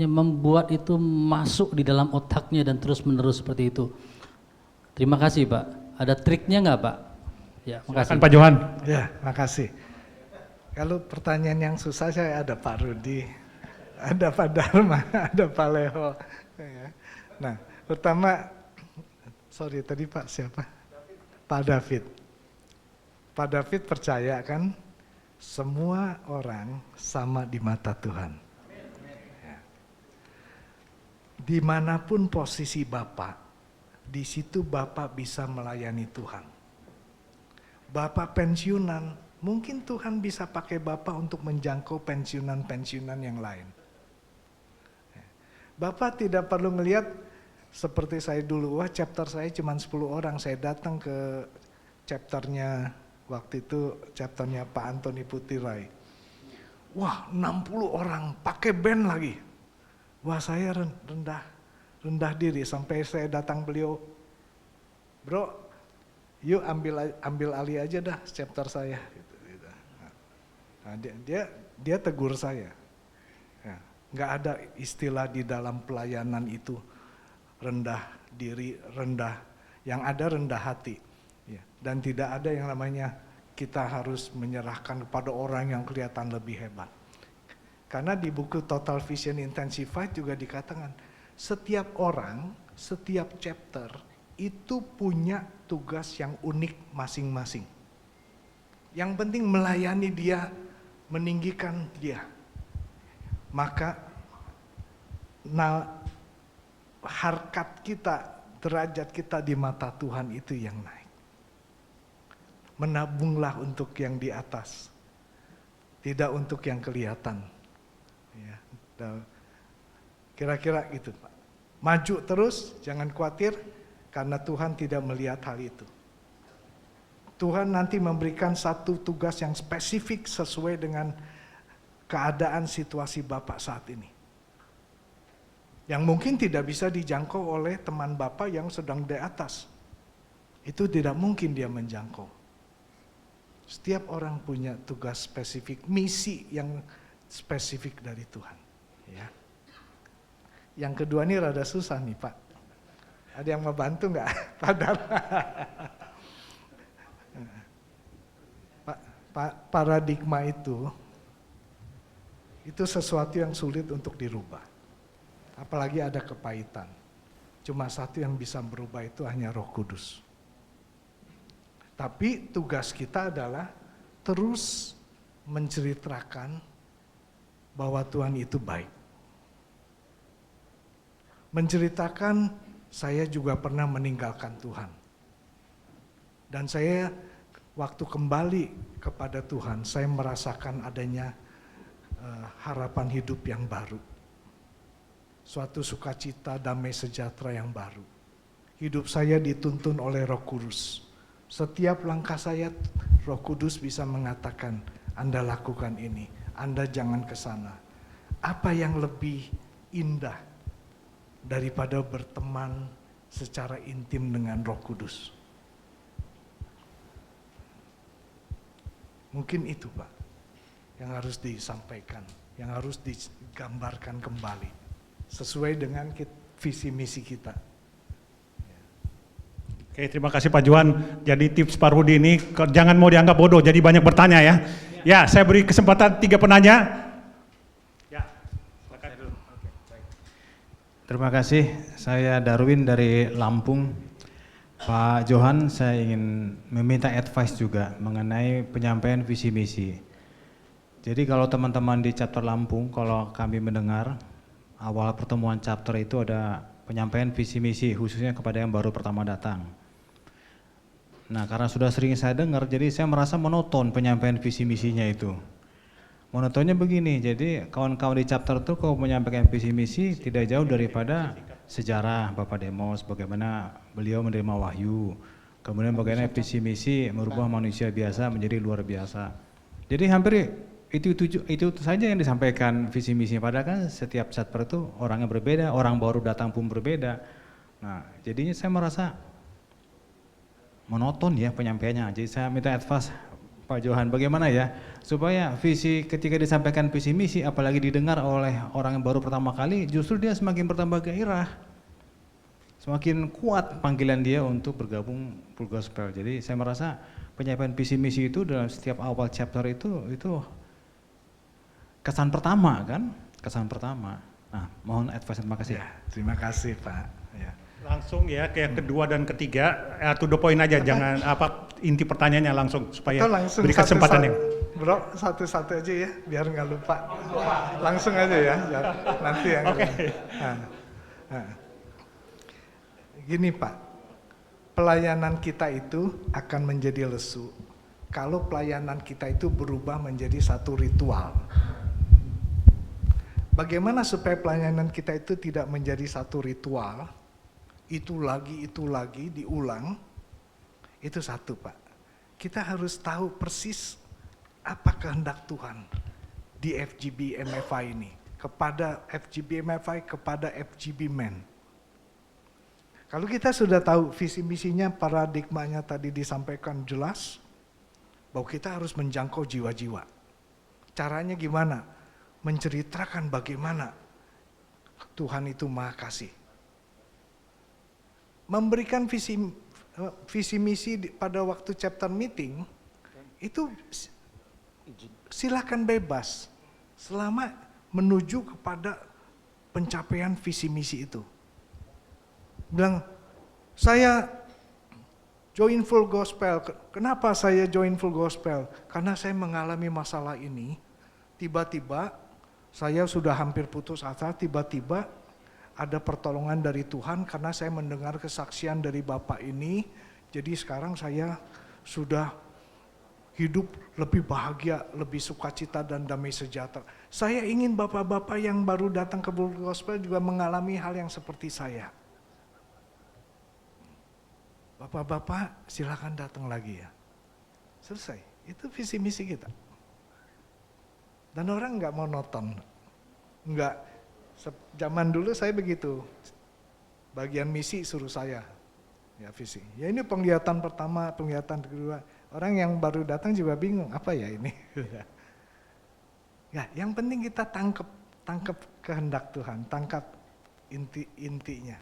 S4: membuat itu masuk di dalam otaknya dan terus menerus seperti itu. Terima kasih Pak. Ada triknya nggak Pak? Ya, makasih.
S2: Silakan Pak Johan.
S1: Ya, makasih. Kalau pertanyaan yang susah saya ada Pak Rudi, ada Pak Dharma, ada Pak Leho. Ya. Nah, pertama, sorry tadi Pak siapa? Pak David. Pak David percaya kan semua orang sama di mata Tuhan. Ya. Dimanapun posisi Bapak, di situ Bapak bisa melayani Tuhan. Bapak pensiunan, mungkin Tuhan bisa pakai Bapak untuk menjangkau pensiunan-pensiunan yang lain. Bapak tidak perlu melihat seperti saya dulu, wah chapter saya cuma 10 orang, saya datang ke chapternya, waktu itu chapternya Pak Antoni Putirai. Wah 60 orang, pakai band lagi. Wah saya rendah diri, sampai saya datang beliau, bro yuk ambil alih aja dah chapter saya. Gitu. Nah, dia tegur saya. Ya, nggak ada istilah di dalam pelayanan itu rendah diri, rendah. Yang ada rendah hati. Ya, dan tidak ada yang namanya kita harus menyerahkan kepada orang yang kelihatan lebih hebat. Karena di buku Total Vision Intensified juga dikatakan, setiap orang, setiap chapter itu punya tugas yang unik masing-masing. Yang penting melayani dia, meninggikan dia. Maka harkat kita, derajat kita di mata Tuhan itu yang naik. Menabunglah untuk yang di atas, tidak untuk yang kelihatan. Ya, kira-kira gitu Pak. Maju terus, jangan khawatir, karena Tuhan tidak melihat hal itu. Tuhan nanti memberikan satu tugas yang spesifik sesuai dengan keadaan situasi Bapak saat ini. Yang mungkin tidak bisa dijangkau oleh teman Bapak yang sedang di atas. Itu tidak mungkin dia menjangkau. Setiap orang punya tugas spesifik, misi yang spesifik dari Tuhan. Ya. Yang kedua ini rada susah nih Pak. Ada yang mau bantu nggak? Paradigma itu sesuatu yang sulit untuk dirubah. Apalagi ada kepahitan. Cuma satu yang bisa berubah itu hanya Roh Kudus. Tapi tugas kita adalah terus menceritakan bahwa Tuhan itu baik. Menceritakan saya juga pernah meninggalkan Tuhan. Dan saya waktu kembali kepada Tuhan, saya merasakan adanya harapan hidup yang baru. Suatu sukacita, damai sejahtera yang baru. Hidup saya dituntun oleh Roh Kudus. Setiap langkah saya, Roh Kudus bisa mengatakan, Anda lakukan ini, Anda jangan ke sana. Apa yang lebih indah daripada berteman secara intim dengan Roh Kudus? Mungkin itu Pak, yang harus disampaikan, yang harus digambarkan kembali, sesuai dengan visi misi kita.
S2: Oke, terima kasih Pak Johan. Jadi tips Pak Rudi ini, jangan mau dianggap bodoh, jadi banyak bertanya ya. Ya, saya beri kesempatan 3 penanya.
S5: Terima kasih, saya Darwin dari Lampung. Pak Johan, saya ingin meminta advice juga mengenai penyampaian visi misi. Jadi kalau teman-teman di chapter Lampung, kalau kami mendengar awal pertemuan chapter itu ada penyampaian visi misi, khususnya kepada yang baru pertama datang. Nah, karena sudah sering saya dengar, jadi saya merasa monoton penyampaian visi misinya itu. Monotonnya begini, jadi kawan-kawan di chapter itu kalau menyampaikan visi misi tidak jauh daripada sejarah Bapak Demos, bagaimana beliau menerima wahyu, kemudian bagaimana visi misi merubah manusia biasa menjadi luar biasa. Jadi hampir itu saja yang disampaikan visi misi, padahal kan setiap chapter itu orangnya berbeda, orang baru datang pun berbeda. Nah, jadinya saya merasa monoton ya penyampaiannya. Jadi saya minta advice Pak Johan, bagaimana ya supaya visi ketika disampaikan visi misi apalagi didengar oleh orang yang baru pertama kali, justru dia semakin bertambah gairah, semakin kuat panggilan dia untuk bergabung Full Gospel. Jadi saya merasa penyampaian visi misi itu dalam setiap awal chapter itu kesan pertama kan, kesan pertama. Nah, mohon advice, terima kasih.
S1: Ya, terima kasih Pak. Ya.
S2: Langsung ya ke yang kedua dan ketiga, to the point aja, jangan inti pertanyaannya langsung supaya
S1: Atau langsung
S2: beri kesempatan ya.
S1: Bro, satu-satu aja ya, biar nggak lupa. Langsung aja ya, nanti yang
S2: Oke.
S1: Nah. Gini Pak, pelayanan kita itu akan menjadi lesu kalau pelayanan kita itu berubah menjadi satu ritual. Bagaimana supaya pelayanan kita itu tidak menjadi satu ritual, itu lagi diulang, itu satu Pak. Kita harus tahu persis apa kehendak Tuhan di FGB MFI ini, kepada FGB MFI, kepada FGB Men. Kalau kita sudah tahu visi misinya, paradigmanya tadi disampaikan jelas, bahwa kita harus menjangkau jiwa-jiwa. Caranya gimana? Menceritakan bagaimana Tuhan itu Maha Kasih. Memberikan visi misi pada waktu chapter meeting, itu silakan bebas, selama menuju kepada pencapaian visi misi itu. Bilang, saya join Full Gospel. Kenapa saya join Full Gospel? Karena saya mengalami masalah ini, tiba-tiba saya sudah hampir putus asa, tiba-tiba ada pertolongan dari Tuhan karena saya mendengar kesaksian dari Bapak ini, jadi sekarang saya sudah hidup lebih bahagia, lebih sukacita dan damai sejahtera. Saya ingin bapak-bapak yang baru datang ke Full Gospel juga mengalami hal yang seperti saya. Bapak-bapak silakan datang lagi ya. Selesai, itu visi misi kita. Dan orang nggak monoton, nggak. Zaman dulu saya begitu, bagian misi suruh saya, ya visi. Ya ini penglihatan pertama, penglihatan kedua. Orang yang baru datang juga bingung, apa ya ini? Ya, yang penting kita tangkap kehendak Tuhan, tangkap intinya.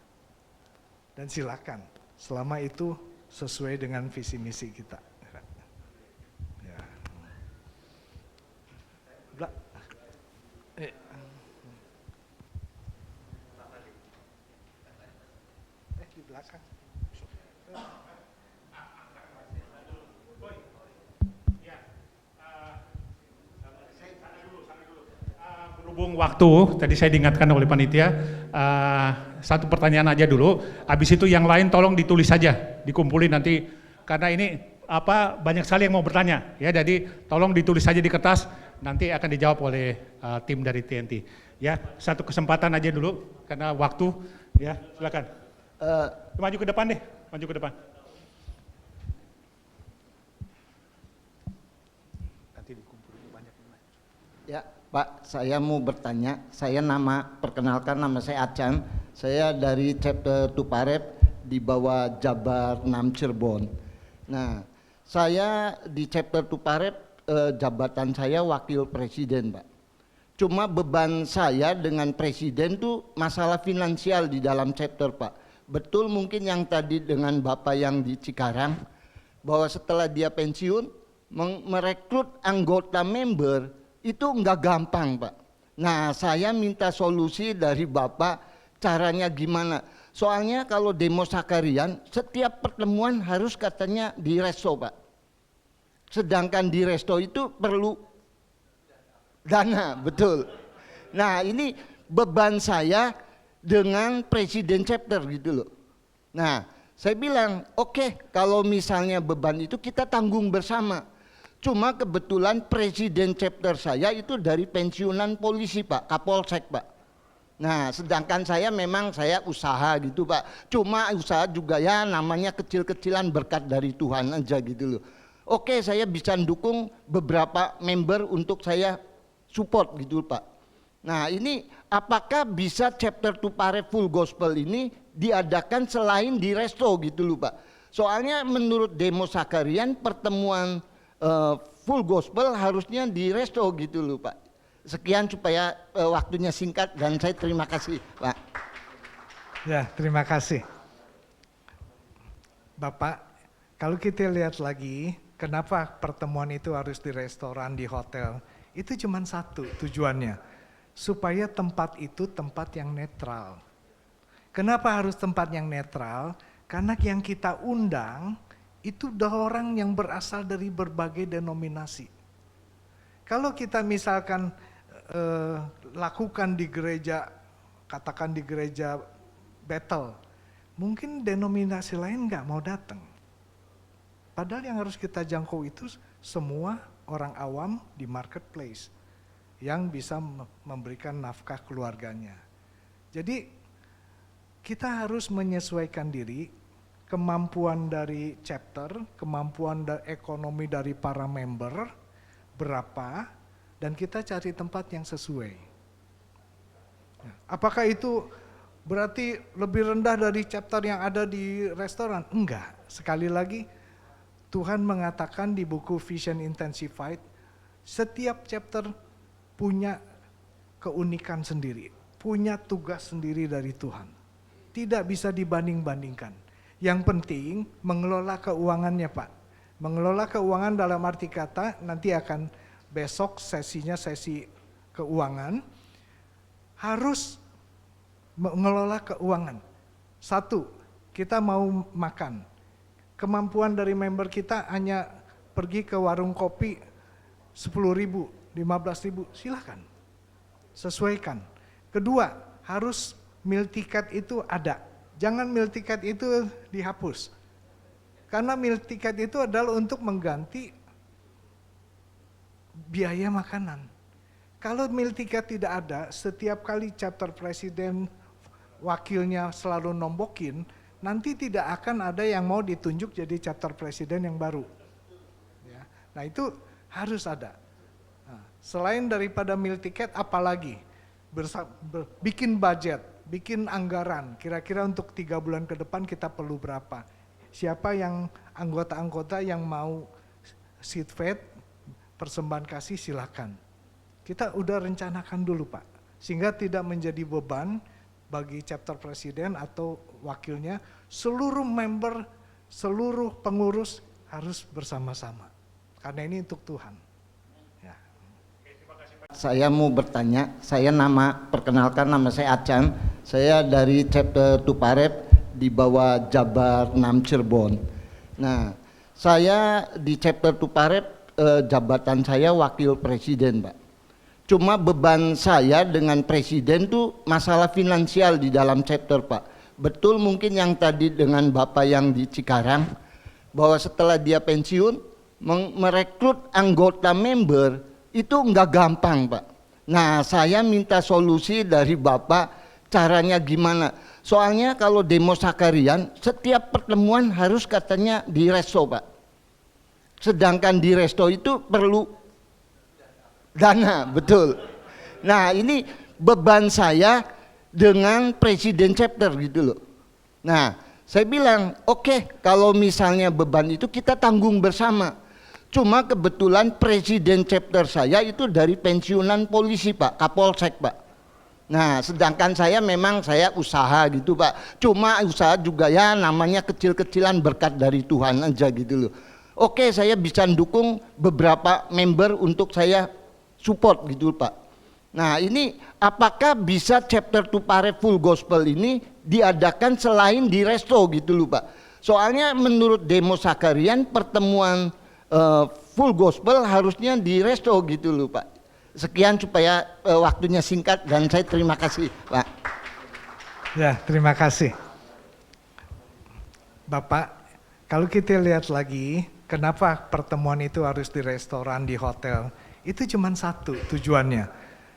S1: Dan silakan, selama itu sesuai dengan visi misi kita. Ya. Di belakang.
S2: Berhubung waktu, tadi saya diingatkan oleh panitia, satu pertanyaan aja dulu, habis itu yang lain tolong ditulis saja, dikumpulin nanti, karena ini banyak sekali yang mau bertanya, ya, jadi tolong ditulis saja di kertas, nanti akan dijawab oleh tim dari TNT. Ya, satu kesempatan aja dulu, karena waktu, ya, silakan. Maju ke depan deh, maju ke depan. Nanti dikumpulin banyak.
S6: Ya, Pak, saya mau bertanya. Perkenalkan nama saya Acan. Saya dari chapter Tuparep di bawah Jabar 6 Cirebon. Nah, saya di chapter Tuparep jabatan saya wakil presiden, Pak. Cuma beban saya dengan presiden tuh masalah finansial di dalam chapter, Pak. Betul mungkin yang tadi dengan Bapak yang di Cikarang, bahwa setelah dia pensiun, merekrut anggota member itu enggak gampang, Pak. Nah, saya minta solusi dari Bapak, caranya gimana? Soalnya kalau demo Sakarian, setiap pertemuan harus katanya di resto, Pak. Sedangkan di resto itu perlu dana, betul. Nah, ini beban saya dengan presiden chapter gitu loh. Nah, saya bilang, oke, kalau misalnya beban itu kita tanggung bersama. Cuma kebetulan presiden chapter saya itu dari pensiunan polisi, Pak, Kapolsek, Pak. Nah, sedangkan saya memang saya usaha gitu, Pak. Cuma usaha juga ya namanya kecil-kecilan berkat dari Tuhan aja gitu loh. Oke, saya bisa dukung beberapa member untuk saya support gitu, Pak. Nah, ini apakah bisa chapter Tuparep Full Gospel ini diadakan selain di resto gitu loh, Pak. Soalnya menurut demo Sakarian pertemuan full gospel harusnya di resto gitu loh Pak. Sekian supaya waktunya singkat dan saya terima kasih Pak.
S1: Ya, terima kasih. Bapak, kalau kita lihat lagi, kenapa pertemuan itu harus di restoran, di hotel? Itu cuma satu tujuannya, supaya tempat itu tempat yang netral. Kenapa harus tempat yang netral? Karena yang kita undang itu udah orang yang berasal dari berbagai denominasi. Kalau kita misalkan lakukan di gereja, katakan di gereja Bethel, mungkin denominasi lain nggak mau datang. Padahal yang harus kita jangkau itu semua orang awam di marketplace yang bisa memberikan nafkah keluarganya. Jadi kita harus menyesuaikan diri, kemampuan dari chapter, kemampuan ekonomi dari para member, berapa, dan kita cari tempat yang sesuai. Apakah itu berarti lebih rendah dari chapter yang ada di restoran? Enggak, sekali lagi Tuhan mengatakan di buku Vision Intensified, setiap chapter punya keunikan sendiri, punya tugas sendiri dari Tuhan. Tidak bisa dibanding-bandingkan. Yang penting mengelola keuangannya Pak. Mengelola keuangan dalam arti kata, nanti akan besok sesinya sesi keuangan, harus mengelola keuangan. Satu, kita mau makan. Kemampuan dari member kita hanya pergi ke warung kopi 10.000, 15.000, silahkan. Sesuaikan. Kedua, harus meal ticket itu ada. Jangan meal ticket itu dihapus. Karena meal ticket itu adalah untuk mengganti biaya makanan. Kalau meal ticket tidak ada, setiap kali chapter presiden, wakilnya selalu nombokin, nanti tidak akan ada yang mau ditunjuk jadi chapter presiden yang baru. Ya. Nah itu harus ada. Nah, selain daripada meal ticket, apalagi bikin budget, bikin anggaran. Kira-kira untuk 3 bulan ke depan kita perlu berapa? Siapa yang anggota-anggota yang mau seed faith, persembahan kasih silakan. Kita udah rencanakan dulu Pak, sehingga tidak menjadi beban bagi chapter presiden atau wakilnya. Seluruh member, seluruh pengurus harus bersama-sama, karena ini untuk Tuhan. Ya.
S6: Saya mau bertanya, perkenalkan nama saya Acan, saya dari chapter Tuparep di bawah Jabar 6 Cirebon. Nah, saya di chapter Tuparep, jabatan saya wakil presiden Pak. Cuma beban saya dengan presiden tuh masalah finansial di dalam chapter Pak. Betul mungkin yang tadi dengan Bapak yang di Cikarang, bahwa setelah dia pensiun, merekrut anggota member itu enggak gampang Pak. Nah saya minta solusi dari Bapak, caranya gimana. Soalnya kalau demo Sakarian, setiap pertemuan harus katanya di resto Pak. Sedangkan di resto itu perlu dana, betul. Nah ini beban saya dengan presiden chapter gitu loh. Nah saya bilang oke, kalau misalnya beban itu kita tanggung bersama. Cuma kebetulan presiden chapter saya itu dari pensiunan polisi Pak, Kapolsek Pak. Nah sedangkan saya memang saya usaha gitu Pak. Cuma usaha juga ya namanya kecil-kecilan berkat dari Tuhan aja gitu loh. Oke, saya bisa dukung beberapa member untuk saya support gitu Pak. Nah ini apakah bisa chapter Tuparep Full Gospel ini diadakan selain di resto gitu loh Pak. Soalnya menurut demo Sakarian pertemuan Full Gospel harusnya di resto gitu loh Pak. Sekian supaya waktunya singkat dan saya terima kasih Pak.
S1: Ya, terima kasih. Bapak, kalau kita lihat lagi, kenapa pertemuan itu harus di restoran, di hotel? Itu cuma satu tujuannya,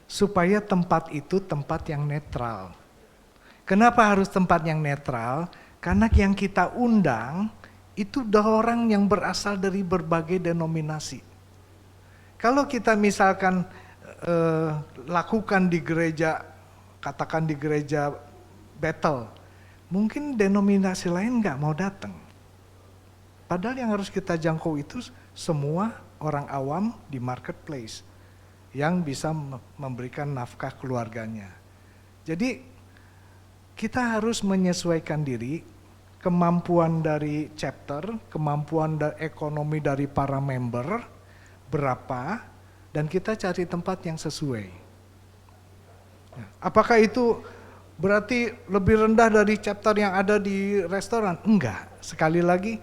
S1: supaya tempat itu tempat yang netral. Kenapa harus tempat yang netral? Karena yang kita undang itu udah orang yang berasal dari berbagai denominasi. Kalau kita misalkan lakukan di gereja, katakan di gereja Bethel, mungkin denominasi lain nggak mau datang. Padahal yang harus kita jangkau itu semua orang awam di marketplace yang bisa memberikan nafkah keluarganya. Jadi kita harus menyesuaikan diri, kemampuan dari chapter, kemampuan ekonomi dari para member, berapa, dan kita cari tempat yang sesuai. Apakah itu berarti lebih rendah dari chapter yang ada di restoran? Enggak, sekali lagi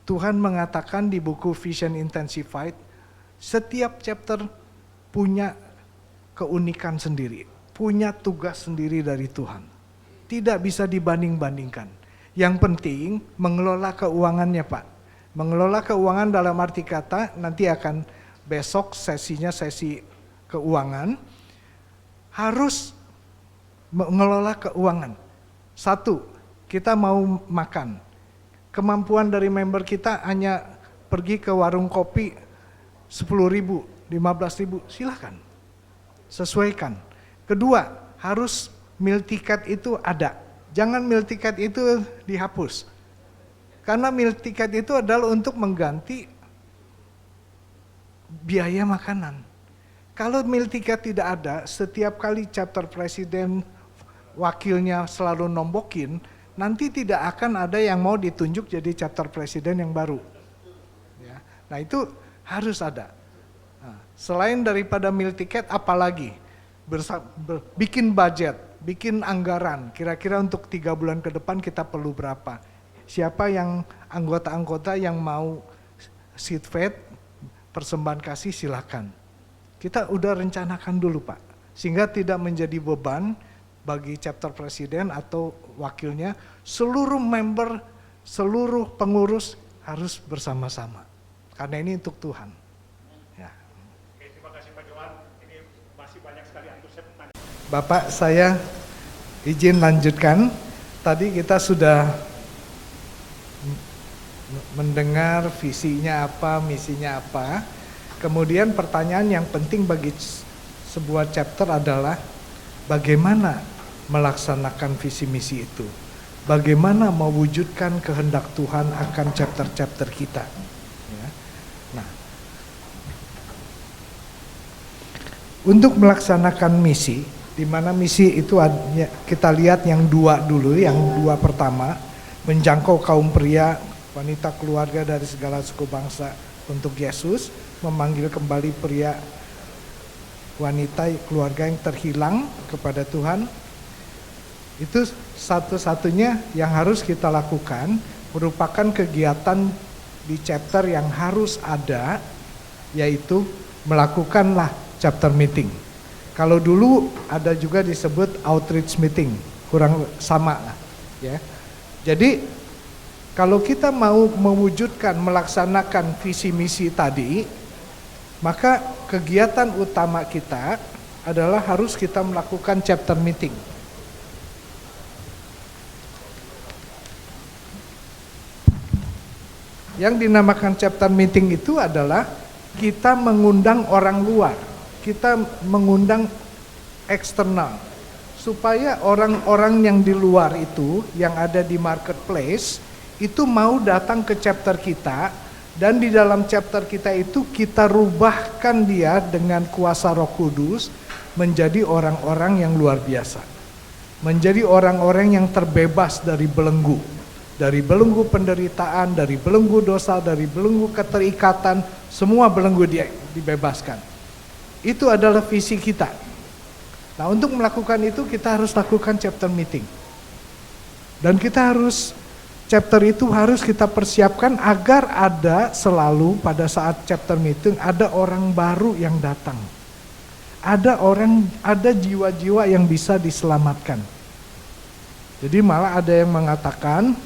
S1: Tuhan mengatakan di buku Vision Intensified, setiap chapter punya keunikan sendiri, punya tugas sendiri dari Tuhan. Tidak bisa dibanding-bandingkan. Yang penting mengelola keuangannya, Pak. Mengelola keuangan dalam arti kata, nanti akan besok sesinya sesi keuangan, harus mengelola keuangan. Satu, kita mau makan. Kemampuan dari member kita hanya pergi ke warung kopi 10.000, 15.000, silahkan. Sesuaikan. Kedua, harus meal ticket itu ada. Jangan meal ticket itu dihapus. Karena meal ticket itu adalah untuk mengganti biaya makanan. Kalau meal ticket tidak ada, setiap kali chapter presiden, wakilnya selalu nombokin, nanti tidak akan ada yang mau ditunjuk jadi chapter presiden yang baru. Ya. Nah itu harus ada. Nah, selain daripada meal ticket, apalagi bikin budget, bikin anggaran. Kira-kira untuk 3 bulan ke depan kita perlu berapa? Siapa yang anggota-anggota yang mau seed fed, persembahan kasih, silakan. Kita udah rencanakan dulu, Pak, sehingga tidak menjadi beban bagi chapter presiden atau wakilnya. Seluruh member, seluruh pengurus harus bersama-sama, karena ini untuk Tuhan. Ya.
S2: Oke, terima kasih Pak Johan. Ini masih banyak sekali antusias.
S1: Bapak, saya izin lanjutkan. Tadi kita sudah mendengar visinya apa, misinya apa. Kemudian pertanyaan yang penting bagi sebuah chapter adalah bagaimana melaksanakan visi misi itu. Bagaimana mewujudkan kehendak Tuhan akan chapter-chapter kita. Ya. Nah, untuk melaksanakan misi, di mana misi itu kita lihat yang dua dulu, yang dua pertama, menjangkau kaum pria, wanita, keluarga dari segala suku bangsa untuk Yesus, memanggil kembali pria, wanita, keluarga yang terhilang kepada Tuhan. Itu satu-satunya yang harus kita lakukan, merupakan kegiatan di chapter yang harus ada, yaitu melakukanlah chapter meeting. Kalau dulu ada juga disebut outreach meeting, kurang sama lah, ya. Jadi kalau kita mau mewujudkan, melaksanakan visi misi tadi, maka kegiatan utama kita adalah harus kita melakukan chapter meeting. Yang dinamakan chapter meeting itu adalah kita mengundang orang luar, kita mengundang eksternal, supaya orang-orang yang di luar itu, yang ada di marketplace, itu mau datang ke chapter kita, dan di dalam chapter kita itu kita rubahkan dia dengan kuasa Roh Kudus menjadi orang-orang yang luar biasa, menjadi orang-orang yang terbebas dari belenggu penderitaan, dari belenggu dosa, dari belenggu keterikatan, semua belenggu dia dibebaskan. Itu adalah visi kita. Nah, untuk melakukan itu kita harus lakukan chapter meeting. Dan kita harus, chapter itu harus kita persiapkan agar ada selalu pada saat chapter meeting ada orang baru yang datang. Ada jiwa-jiwa yang bisa diselamatkan. Jadi malah ada yang mengatakan,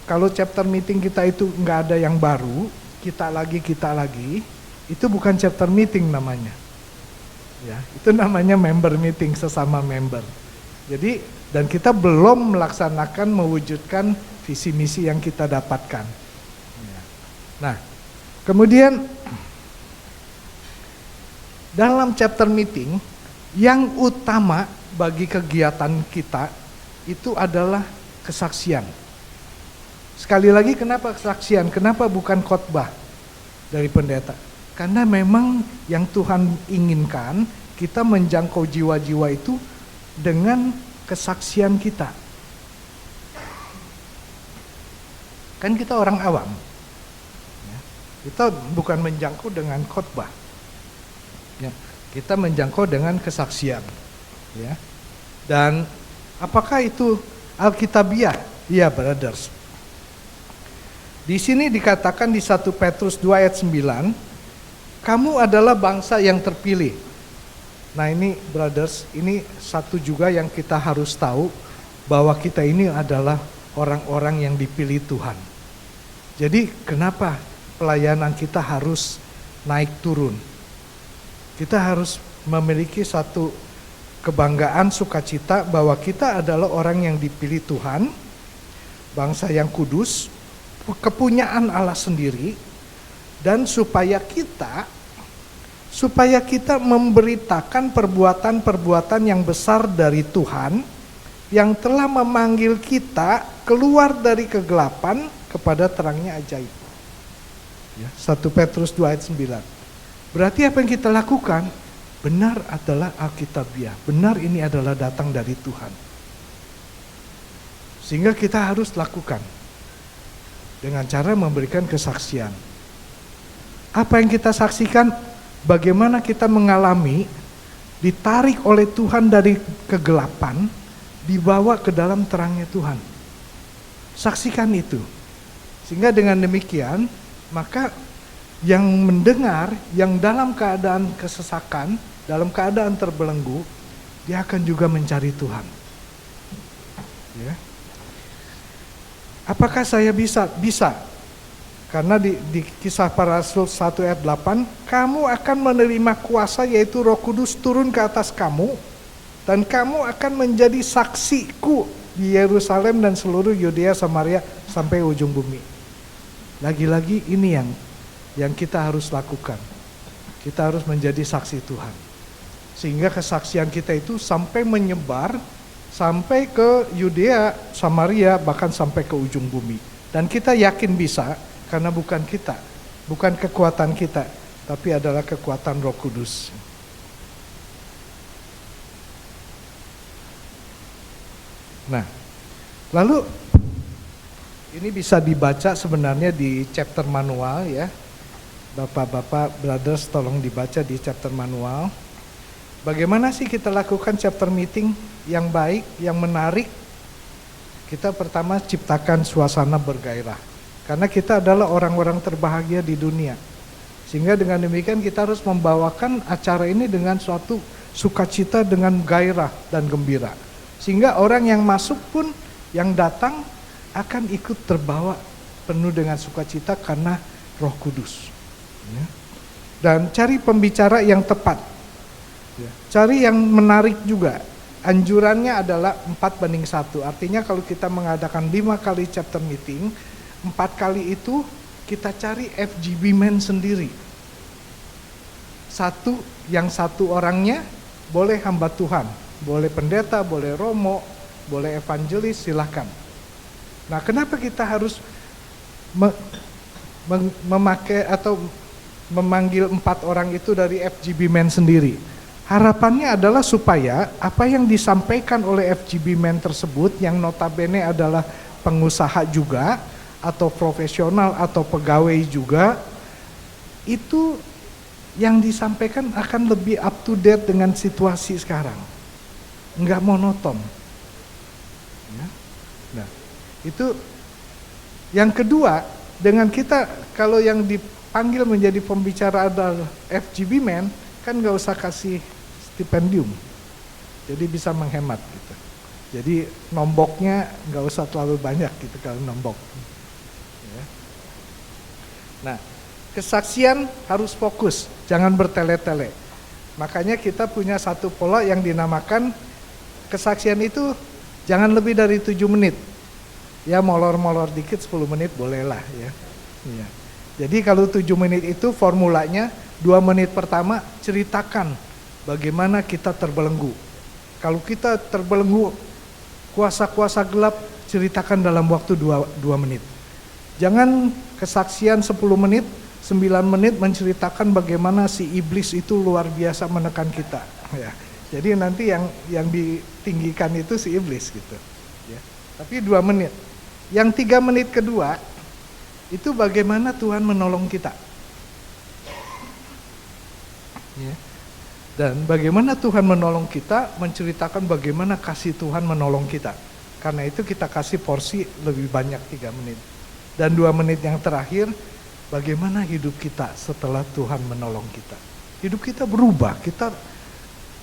S1: kalau chapter meeting kita itu nggak ada yang baru, kita lagi, itu bukan chapter meeting namanya. Ya, itu namanya member meeting, sesama member. Jadi, dan kita belum melaksanakan, mewujudkan visi misi yang kita dapatkan. Ya. Nah, kemudian dalam chapter meeting, yang utama bagi kegiatan kita itu adalah kesaksian. Sekali lagi, kenapa kesaksian? Kenapa bukan khotbah dari pendeta? Karena memang yang Tuhan inginkan kita menjangkau jiwa-jiwa itu dengan kesaksian kita. Kan kita orang awam. Ya, kita bukan menjangkau dengan khotbah. Ya, kita menjangkau dengan kesaksian. Ya. Dan apakah itu Alkitabiah? Iya, brothers. Di sini dikatakan di 1 Petrus 2 ayat 9, kamu adalah bangsa yang terpilih. Nah ini brothers, ini satu juga yang kita harus tahu, bahwa kita ini adalah orang-orang yang dipilih Tuhan. Jadi kenapa pelayanan kita harus naik turun? Kita harus memiliki satu kebanggaan, sukacita bahwa kita adalah orang yang dipilih Tuhan, bangsa yang kudus, kepunyaan Allah sendiri, dan supaya kita memberitakan perbuatan-perbuatan yang besar dari Tuhan yang telah memanggil kita keluar dari kegelapan kepada terangnya ajaib. Ya, 1 Petrus 2 ayat 9. Berarti apa yang kita lakukan benar adalah Alkitabiah. Benar ini adalah datang dari Tuhan. Sehingga kita harus lakukan dengan cara memberikan kesaksian. Apa yang kita saksikan? Bagaimana kita mengalami ditarik oleh Tuhan dari kegelapan, dibawa ke dalam terangnya Tuhan. Saksikan itu. Sehingga dengan demikian, maka yang mendengar, yang dalam keadaan kesesakan, dalam keadaan terbelenggu, dia akan juga mencari Tuhan. Ya. Apakah saya bisa? Bisa. Karena di Kisah Para Rasul 1 ayat 8, kamu akan menerima kuasa, yaitu Roh Kudus turun ke atas kamu, dan kamu akan menjadi saksiku di Yerusalem dan seluruh Yudea, Samaria, sampai ujung bumi. Lagi-lagi ini yang kita harus lakukan. Kita harus menjadi saksi Tuhan. Sehingga kesaksian kita itu sampai menyebar, sampai ke Yudea, Samaria, bahkan sampai ke ujung bumi. Dan kita yakin bisa, karena bukan kita, bukan kekuatan kita, tapi adalah kekuatan Roh Kudus. Nah, lalu ini bisa dibaca sebenarnya di chapter manual ya. Bapak-bapak, brothers, tolong dibaca di chapter manual. Bagaimana sih kita lakukan chapter meeting yang baik, yang menarik? Kita pertama ciptakan suasana bergairah. Karena kita adalah orang-orang terbahagia di dunia. Sehingga dengan demikian kita harus membawakan acara ini dengan suatu sukacita, dengan gairah dan gembira. Sehingga orang yang masuk pun, yang datang akan ikut terbawa penuh dengan sukacita karena Roh Kudus. Ya. Dan cari pembicara yang tepat. Ya. Cari yang menarik juga. Anjurannya adalah 4:1. Artinya kalau kita mengadakan 5 kali chapter meeting, 4 kali itu kita cari FGB men sendiri. Satu orangnya boleh hamba Tuhan, boleh pendeta, boleh romo, boleh evangelis, silahkan. Nah, kenapa kita harus memakai atau memanggil 4 orang itu dari FGB men sendiri? Harapannya adalah supaya apa yang disampaikan oleh FGB men tersebut, yang notabene adalah pengusaha juga, atau profesional atau pegawai juga, itu yang disampaikan akan lebih up to date dengan situasi sekarang, enggak monoton. Ya. Nah, itu yang kedua. Dengan kita, kalau yang dipanggil menjadi pembicara adalah FGB men, kan nggak usah kasih stipendium, jadi bisa menghemat gitu. Jadi nomboknya nggak usah terlalu banyak gitu kalau nombok. Nah, kesaksian harus fokus, jangan bertele-tele. Makanya kita punya satu pola yang dinamakan kesaksian itu jangan lebih dari 7 menit. Ya molor-molor dikit 10 menit bolehlah ya. Ya. Jadi kalau 7 menit itu formulanya 2 menit pertama ceritakan bagaimana kita terbelenggu. Kalau kita terbelenggu kuasa-kuasa gelap, ceritakan dalam waktu 2 menit. Jangan kesaksian 10 menit, 9 menit menceritakan bagaimana si iblis itu luar biasa menekan kita. Ya. Jadi nanti yang ditinggikan itu si iblis gitu. Ya. Tapi 2 menit. Yang 3 menit kedua itu bagaimana Tuhan menolong kita. Ya. Dan bagaimana Tuhan menolong kita, menceritakan bagaimana kasih Tuhan menolong kita. Karena itu kita kasih porsi lebih banyak 3 menit. Dan 2 menit yang terakhir, bagaimana hidup kita setelah Tuhan menolong kita. Hidup kita berubah, kita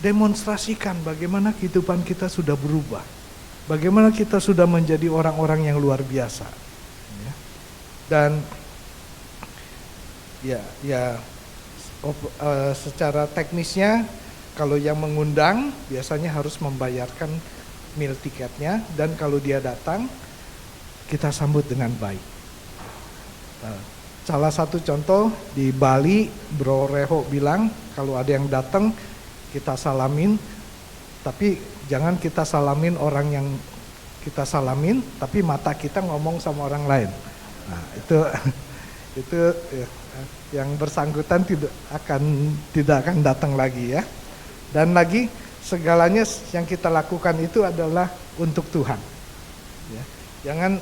S1: demonstrasikan bagaimana kehidupan kita sudah berubah. Bagaimana kita sudah menjadi orang-orang yang luar biasa. Ya. Dan secara teknisnya kalau yang mengundang biasanya harus membayarkan meal tiketnya, dan kalau dia datang kita sambut dengan baik. Salah satu contoh di Bali, Bro Reho bilang kalau ada yang datang kita salamin, tapi jangan kita salamin orang yang kita salamin, tapi mata kita ngomong sama orang lain. Nah, itu yang bersangkutan tidak akan datang lagi ya. Dan lagi segalanya yang kita lakukan itu adalah untuk Tuhan. Ya. Jangan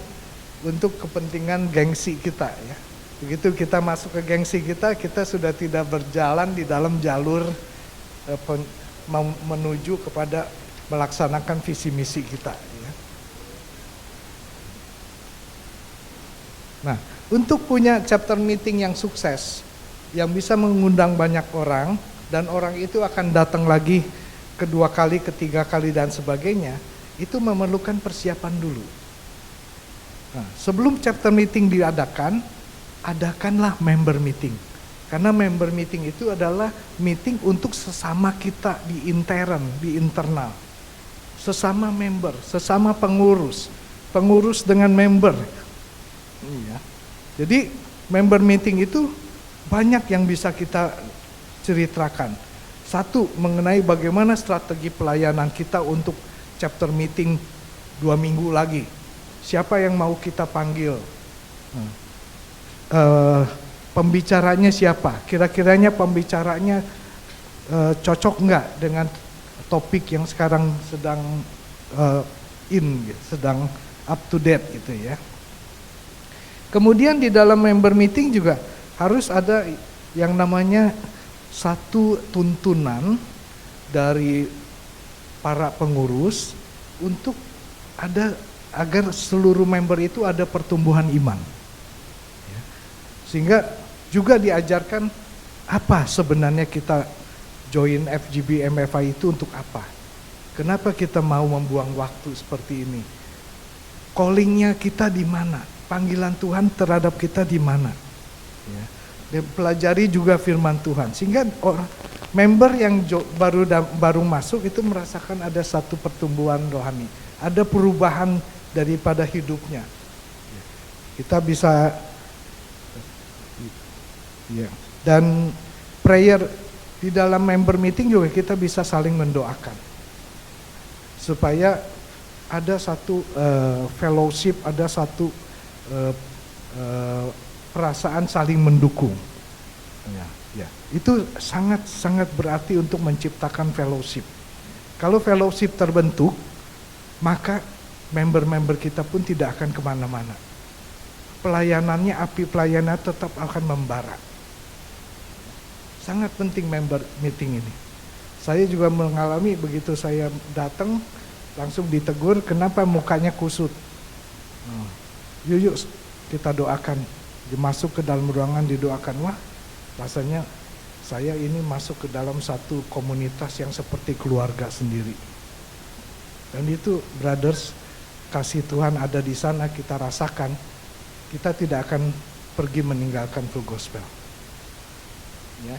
S1: untuk kepentingan gengsi kita ya. Begitu kita masuk ke gengsi kita sudah tidak berjalan di dalam jalur menuju kepada melaksanakan visi misi kita. Ya. Nah, untuk punya chapter meeting yang sukses, yang bisa mengundang banyak orang, dan orang itu akan datang lagi kedua kali, ketiga kali, dan sebagainya, itu memerlukan persiapan dulu. Nah, sebelum chapter meeting diadakan, adakanlah member meeting. Karena member meeting itu adalah meeting untuk sesama kita di intern, di internal. Sesama member, sesama pengurus, pengurus dengan member. Iya. Jadi member meeting itu banyak yang bisa kita ceritakan. Satu, mengenai bagaimana strategi pelayanan kita untuk chapter meeting 2 minggu lagi. Siapa yang mau kita panggil? Pembicaranya siapa? Kira-kiranya pembicaranya cocok enggak dengan topik yang sekarang sedang sedang up to date gitu ya. Kemudian di dalam member meeting juga harus ada yang namanya satu tuntunan dari para pengurus untuk agar seluruh member itu ada pertumbuhan iman. Ya. Sehingga juga diajarkan apa sebenarnya kita join FGB MFI itu untuk apa. Kenapa kita mau membuang waktu seperti ini. Callingnya kita di mana? Panggilan Tuhan terhadap kita di mana? Ya. Dan pelajari juga firman Tuhan. Sehingga member yang baru masuk itu merasakan ada satu pertumbuhan rohani. Ada perubahan daripada hidupnya. Kita bisa dan prayer di dalam member meeting juga kita bisa saling mendoakan. Supaya ada satu fellowship, ada satu perasaan saling mendukung. Ya. Itu sangat berarti untuk menciptakan fellowship. Kalau fellowship terbentuk, maka member-member kita pun tidak akan kemana-mana. Pelayanannya, api pelayanan tetap akan membara. Sangat penting member meeting ini. Saya juga mengalami begitu saya datang, langsung ditegur, kenapa mukanya kusut? Yuk kita doakan, masuk ke dalam ruangan didoakan. Wah, rasanya saya ini masuk ke dalam satu komunitas yang seperti keluarga sendiri. Dan itu brothers, kasih Tuhan ada di sana, kita rasakan. Kita tidak akan pergi meninggalkan full gospel. Ya.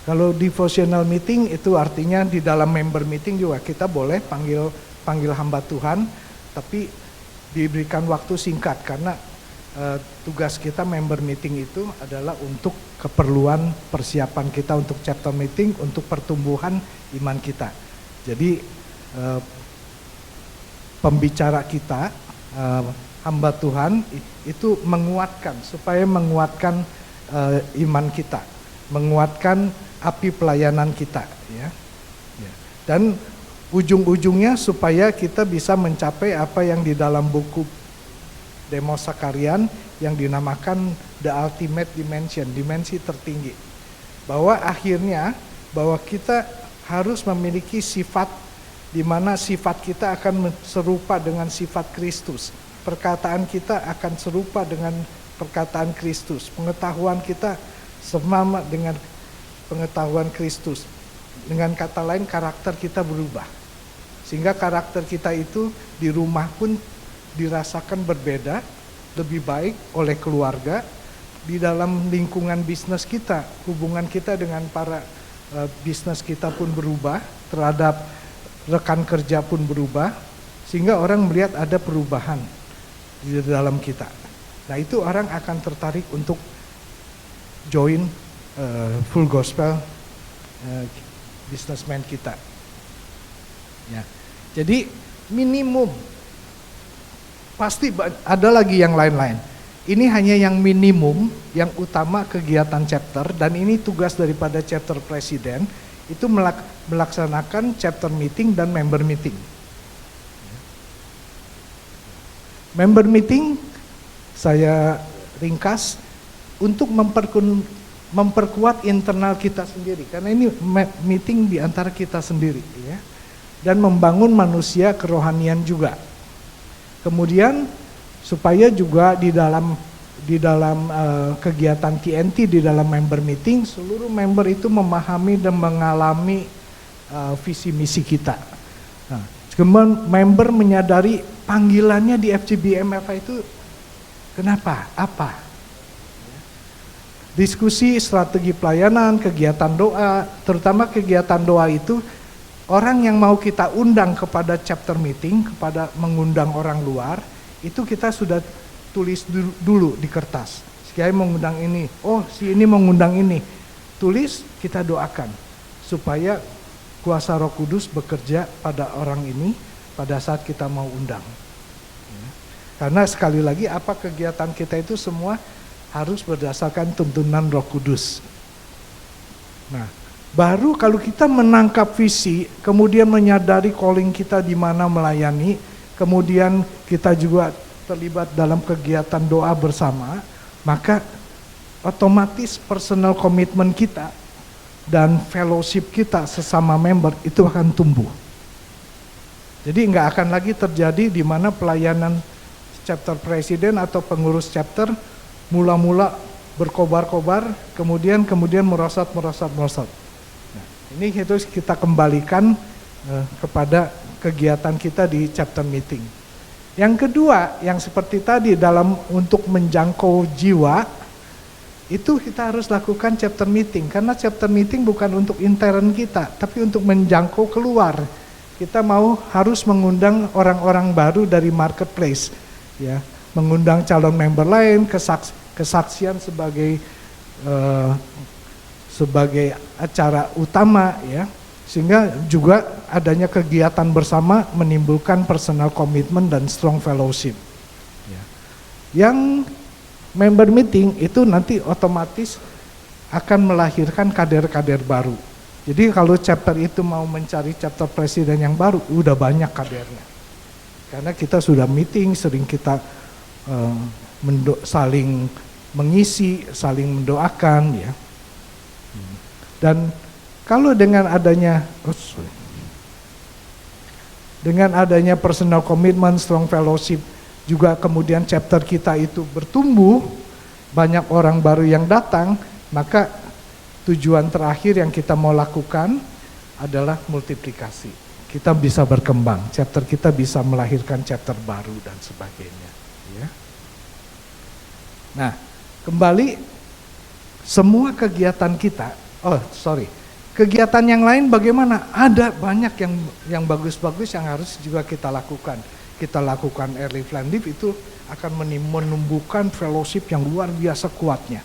S1: Kalau devotional meeting itu artinya di dalam member meeting juga kita boleh panggil hamba Tuhan, tapi diberikan waktu singkat karena tugas kita member meeting itu adalah untuk keperluan persiapan kita untuk chapter meeting, untuk pertumbuhan iman kita. Jadi pembicara kita, hamba Tuhan itu menguatkan, supaya menguatkan iman kita, menguatkan api pelayanan kita, ya. Dan ujung-ujungnya supaya kita bisa mencapai apa yang di dalam buku Demos Sakarian yang dinamakan the ultimate dimension, dimensi tertinggi. Bahwa akhirnya bahwa kita harus memiliki sifat di mana sifat kita akan serupa dengan sifat Kristus. Perkataan kita akan serupa dengan perkataan Kristus. Pengetahuan kita sama dengan pengetahuan Kristus. Dengan kata lain, karakter kita berubah. Sehingga karakter kita itu di rumah pun dirasakan berbeda, lebih baik oleh keluarga. Di dalam lingkungan bisnis kita, hubungan kita dengan para bisnis kita pun berubah, terhadap rekan kerja pun berubah, sehingga orang melihat ada perubahan di dalam kita. Nah, itu orang akan tertarik untuk join Full Gospel businessman kita. Ya. Jadi minimum, pasti ada lagi yang lain-lain. Ini hanya yang minimum, yang utama kegiatan chapter, dan ini tugas daripada chapter presiden, itu melaksanakan chapter meeting dan member meeting. Member meeting, saya ringkas, untuk memperkuat internal kita sendiri, karena ini meeting di antara kita sendiri, ya. Dan membangun manusia kerohanian juga. Kemudian supaya juga di dalam kegiatan TNT, di dalam member meeting, seluruh member itu memahami dan mengalami visi misi kita. Nah, kemudian member menyadari panggilannya di FCBMFA itu kenapa, apa. Diskusi strategi pelayanan, kegiatan doa, terutama kegiatan doa itu, orang yang mau kita undang kepada chapter meeting, kepada mengundang orang luar, itu kita sudah tulis dulu di kertas. Si Kiai mengundang ini, oh si ini mengundang ini. Tulis, kita doakan supaya kuasa Roh Kudus bekerja pada orang ini pada saat kita mau undang. Karena sekali lagi, apa kegiatan kita itu semua harus berdasarkan tuntunan Roh Kudus. Nah, baru kalau kita menangkap visi, kemudian menyadari calling kita di mana melayani, kemudian kita juga terlibat dalam kegiatan doa bersama, maka otomatis personal commitment kita dan fellowship kita sesama member itu akan tumbuh. Jadi nggak akan lagi terjadi di mana pelayanan chapter presiden atau pengurus chapter mula-mula berkobar-kobar, kemudian merosot. Nah, ini harus kita kembalikan kepada kegiatan kita di chapter meeting. Yang kedua, yang seperti tadi dalam untuk menjangkau jiwa, itu kita harus lakukan chapter meeting. Karena chapter meeting bukan untuk intern kita, tapi untuk menjangkau keluar. Kita harus mengundang orang-orang baru dari marketplace, ya, mengundang calon member lain, kesaksian sebagai acara utama, ya. Sehingga juga adanya kegiatan bersama menimbulkan personal commitment dan strong fellowship. Ya. Yang member meeting itu nanti otomatis akan melahirkan kader-kader baru. Jadi kalau chapter itu mau mencari chapter presiden yang baru, udah banyak kadernya. Karena kita sudah meeting, sering kita saling mengisi, saling mendoakan, ya. Dan kalau dengan adanya personal commitment, strong fellowship, juga kemudian chapter kita itu bertumbuh, banyak orang baru yang datang, maka tujuan terakhir yang kita mau lakukan adalah multiplikasi. Kita bisa berkembang, chapter kita bisa melahirkan chapter baru dan sebagainya. Ya. Nah, kembali semua kegiatan kita, kegiatan yang lain bagaimana? Ada banyak yang bagus-bagus yang harus juga kita lakukan. kita lakukan early plan leave itu akan menumbuhkan fellowship yang luar biasa kuatnya.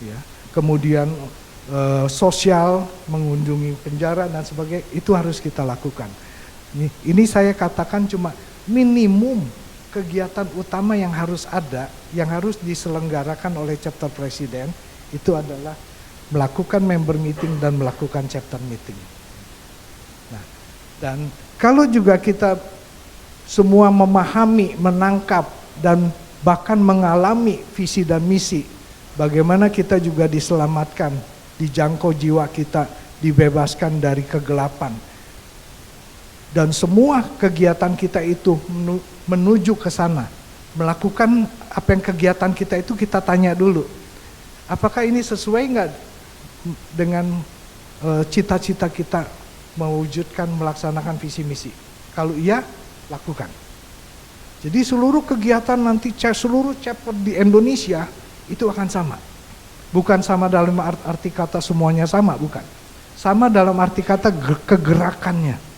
S1: Ya. Kemudian sosial, mengunjungi penjara dan sebagainya, itu harus kita lakukan. Ini saya katakan cuma minimum kegiatan utama yang harus ada, yang harus diselenggarakan oleh chapter presiden, itu adalah melakukan member meeting dan melakukan chapter meeting. Nah, dan kalau juga kita semua memahami, menangkap, dan bahkan mengalami visi dan misi, bagaimana kita juga diselamatkan, dijangkau jiwa kita, dibebaskan dari kegelapan. Dan semua kegiatan kita itu menuju ke sana. Melakukan apa yang kegiatan kita itu kita tanya dulu. Apakah ini sesuai nggak dengan cita-cita kita mewujudkan, melaksanakan visi misi? Kalau iya, lakukan. Jadi seluruh kegiatan nanti, seluruh chapter di Indonesia itu akan sama. Bukan sama dalam arti kata semuanya sama, bukan. Sama dalam arti kata kegerakannya.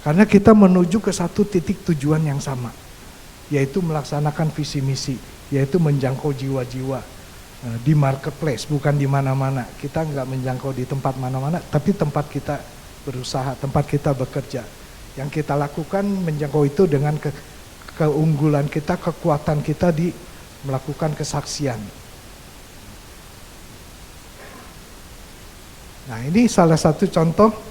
S1: Karena kita menuju ke satu titik tujuan yang sama, yaitu melaksanakan visi misi, yaitu menjangkau jiwa-jiwa di marketplace, bukan di mana-mana. Kita nggak menjangkau di tempat mana-mana, tapi tempat kita berusaha, tempat kita bekerja. Yang kita lakukan menjangkau itu dengan keunggulan kita, kekuatan kita di melakukan kesaksian. Nah, ini salah satu contoh.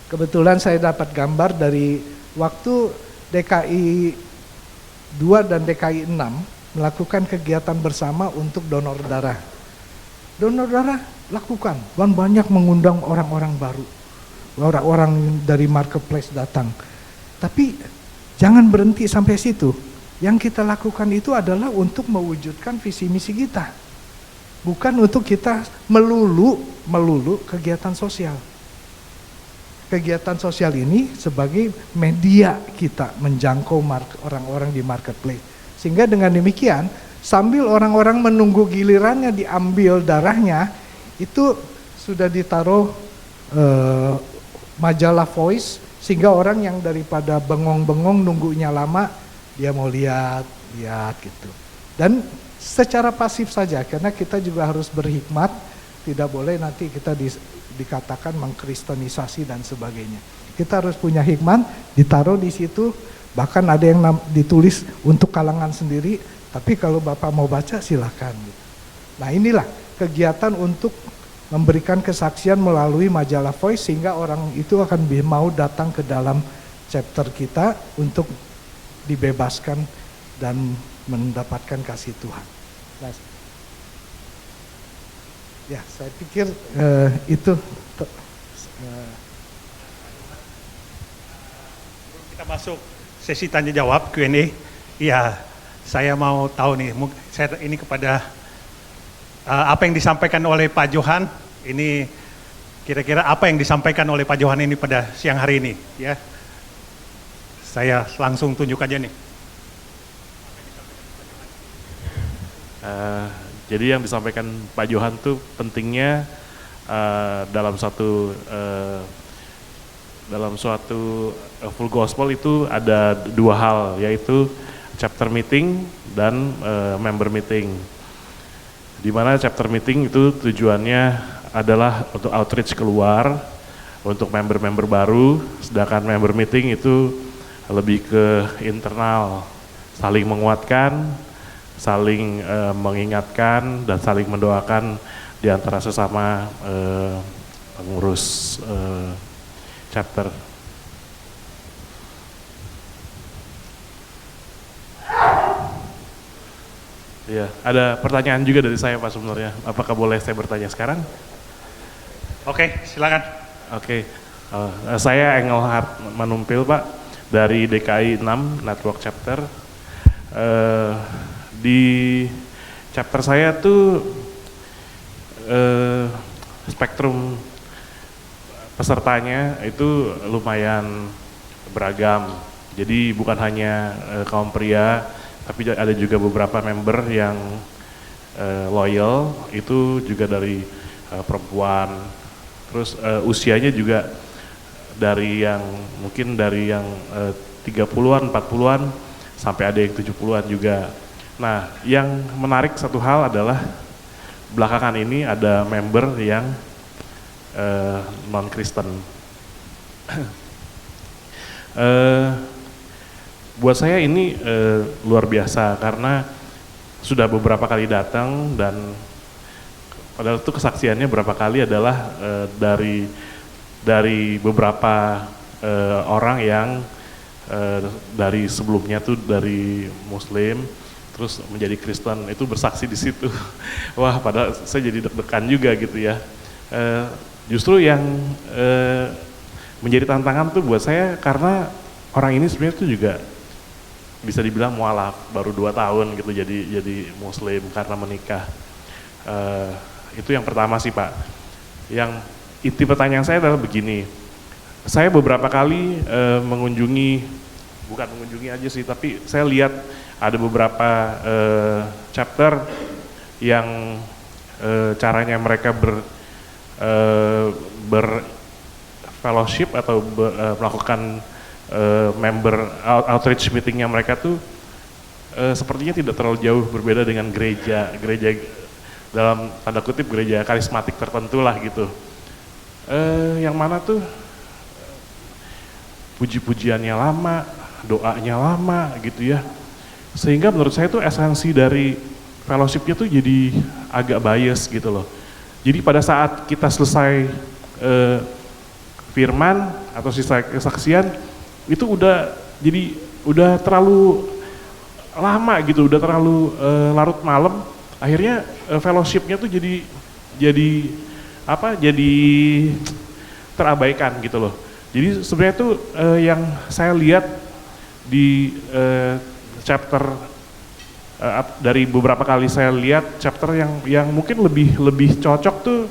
S1: Kebetulan saya dapat gambar dari waktu DKI 2 dan DKI 6 melakukan kegiatan bersama untuk donor darah. Donor darah lakukan, dan banyak mengundang orang-orang baru. Orang-orang dari marketplace datang. Tapi jangan berhenti sampai situ. Yang kita lakukan itu adalah untuk mewujudkan visi misi kita. Bukan untuk kita melulu kegiatan sosial. Kegiatan sosial ini sebagai media kita menjangkau orang-orang di marketplace. Sehingga dengan demikian, sambil orang-orang menunggu gilirannya diambil darahnya, itu sudah ditaruh majalah Voice, sehingga orang yang daripada bengong-bengong nunggunya lama, dia mau lihat gitu. Dan secara pasif saja, karena kita juga harus berhikmat, tidak boleh nanti kita dikatakan mengkristenisasi dan sebagainya. Kita harus punya hikmat, ditaruh di situ, bahkan ada yang ditulis untuk kalangan sendiri, tapi kalau Bapak mau baca silakan. Nah, inilah kegiatan untuk memberikan kesaksian melalui majalah Voice, sehingga orang itu akan mau datang ke dalam chapter kita untuk dibebaskan dan mendapatkan kasih Tuhan. Nah, ya, saya pikir itu.
S2: Kita masuk sesi tanya jawab Q&A. Iya, saya mau tahu nih, saya ini kepada apa yang disampaikan oleh Pak Johan. Ini kira-kira apa yang disampaikan oleh Pak Johan ini pada siang hari ini, ya? Saya langsung tunjuk aja nih.
S7: Jadi yang disampaikan Pak Johan tuh pentingnya dalam suatu full gospel itu ada dua hal, yaitu chapter meeting dan member meeting. Di mana chapter meeting itu tujuannya adalah untuk outreach keluar untuk member-member baru, sedangkan member meeting itu lebih ke internal, saling menguatkan, saling mengingatkan dan saling mendoakan di antara sesama pengurus chapter. Ya, ada pertanyaan juga dari saya Pak sebenarnya. Apakah boleh saya bertanya sekarang?
S2: Oke, silakan.
S7: Oke, saya Engelhard Manumpil Pak dari DKI 6 Network Chapter. Di chapter saya tuh spektrum pesertanya itu lumayan beragam. Jadi bukan hanya kaum pria, tapi ada juga beberapa member yang loyal, itu juga dari perempuan. Terus usianya juga dari yang mungkin dari yang 30-an, 40-an, sampai ada yang 70-an juga. Nah, yang menarik satu hal adalah belakangan ini ada member yang non-Kristen. Buat saya ini luar biasa karena sudah beberapa kali datang dan padahal itu kesaksiannya berapa kali adalah dari beberapa orang yang dari sebelumnya tuh dari Muslim terus menjadi Kristen, itu bersaksi di situ. Wah, padahal saya jadi deg-degan juga gitu ya. Justru yang menjadi tantangan tuh buat saya karena orang ini sebenarnya tuh juga bisa dibilang mualaf, baru 2 tahun gitu jadi Muslim karena menikah. Itu yang pertama sih Pak. Yang inti pertanyaan saya adalah begini, saya beberapa kali bukan mengunjungi aja sih, tapi saya lihat ada beberapa chapter yang caranya mereka fellowship atau melakukan member outreach meetingnya mereka tuh sepertinya tidak terlalu jauh berbeda dengan gereja dalam tanda kutip gereja karismatik tertentu lah gitu. Yang mana tuh puji-pujiannya lama, doanya lama gitu ya. Sehingga menurut saya tuh esensi dari fellowship-nya tuh jadi agak bias gitu loh. Jadi pada saat kita selesai firman atau selesai kesaksian itu udah terlalu lama gitu, udah terlalu larut malam. Akhirnya fellowship-nya tuh jadi terabaikan gitu loh. Jadi sebenarnya tuh yang saya lihat di chapter dari beberapa kali saya lihat chapter yang mungkin lebih cocok tuh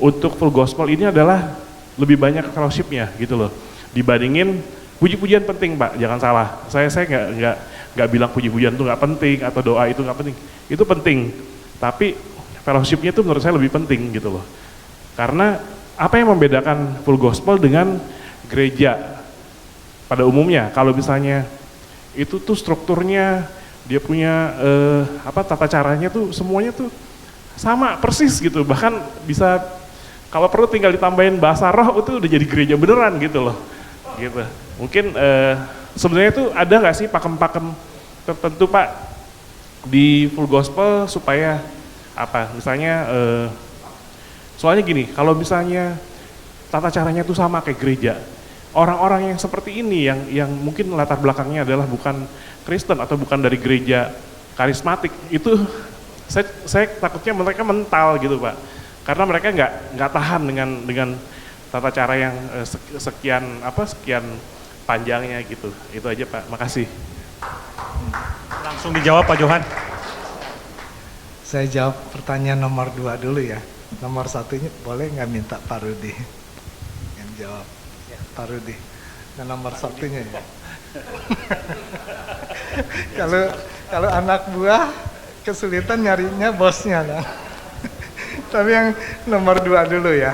S7: untuk full gospel ini adalah lebih banyak fellowship-nya gitu loh. Dibandingin puji-pujian penting Pak, jangan salah. Saya nggak bilang puji-pujian itu nggak penting atau doa itu nggak penting. Itu penting. Tapi fellowship-nya itu menurut saya lebih penting gitu loh. Karena apa yang membedakan full gospel dengan gereja pada umumnya? Kalau misalnya itu tuh strukturnya dia punya tata caranya tuh semuanya tuh sama persis gitu, bahkan bisa kalau perlu tinggal ditambahin bahasa roh itu udah jadi gereja beneran gitu loh gitu. Mungkin sebenarnya tuh ada nggak sih pakem-pakem tertentu Pak di full gospel supaya misalnya soalnya gini, kalau misalnya tata caranya tuh sama kayak gereja, orang-orang yang seperti ini yang mungkin latar belakangnya adalah bukan Kristen atau bukan dari gereja karismatik, itu saya takutnya mereka mental gitu Pak, karena mereka nggak tahan dengan tata cara yang sekian panjangnya gitu. Itu aja Pak, makasih.
S2: Langsung dijawab Pak Johan.
S1: Saya jawab pertanyaan nomor 2 dulu ya. Nomor 1-nya boleh nggak minta Pak Rudi yang jawab? Ya, Pak Rudi. Nah, nomor 1-nya ya. Kalau anak buah kesulitan nyarinya bosnya kan. Tapi yang nomor 2 dulu ya.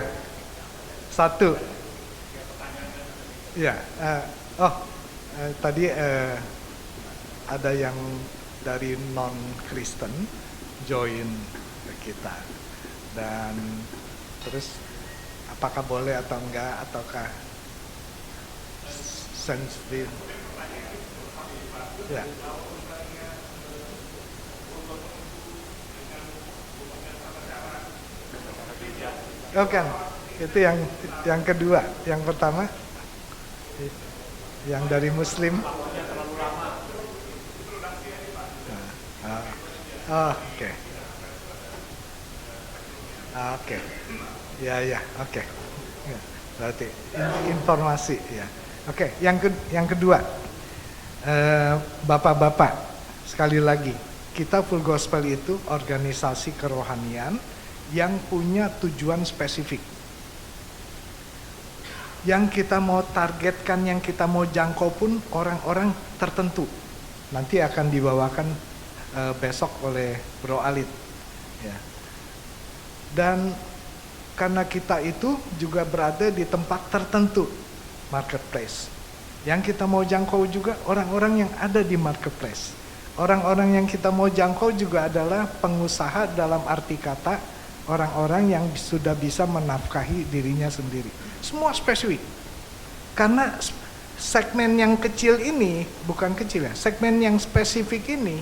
S1: 1. Ya. Tadi ada yang dari non Kristen join ke kita. Dan terus apakah boleh atau enggak, ataukah sensitif? Ya. Oh kan, itu yang kedua. Yang pertama yang dari Muslim. Oke. Oke. Ya, oke. Berarti informasi ya. Oke, yang kedua. Bapak-bapak, sekali lagi, kita Full Gospel itu organisasi kerohanian yang punya tujuan spesifik. Yang kita mau targetkan, yang kita mau jangkau pun orang-orang tertentu. Nanti akan dibawakan besok oleh Bro Alit. Ya. Dan karena kita itu juga berada di tempat tertentu, marketplace. Yang kita mau jangkau juga orang-orang yang ada di marketplace. Orang-orang yang kita mau jangkau juga adalah pengusaha dalam arti kata orang-orang yang sudah bisa menafkahi dirinya sendiri. Semua spesifik. Karena segmen yang kecil ini, bukan kecil ya, segmen yang spesifik ini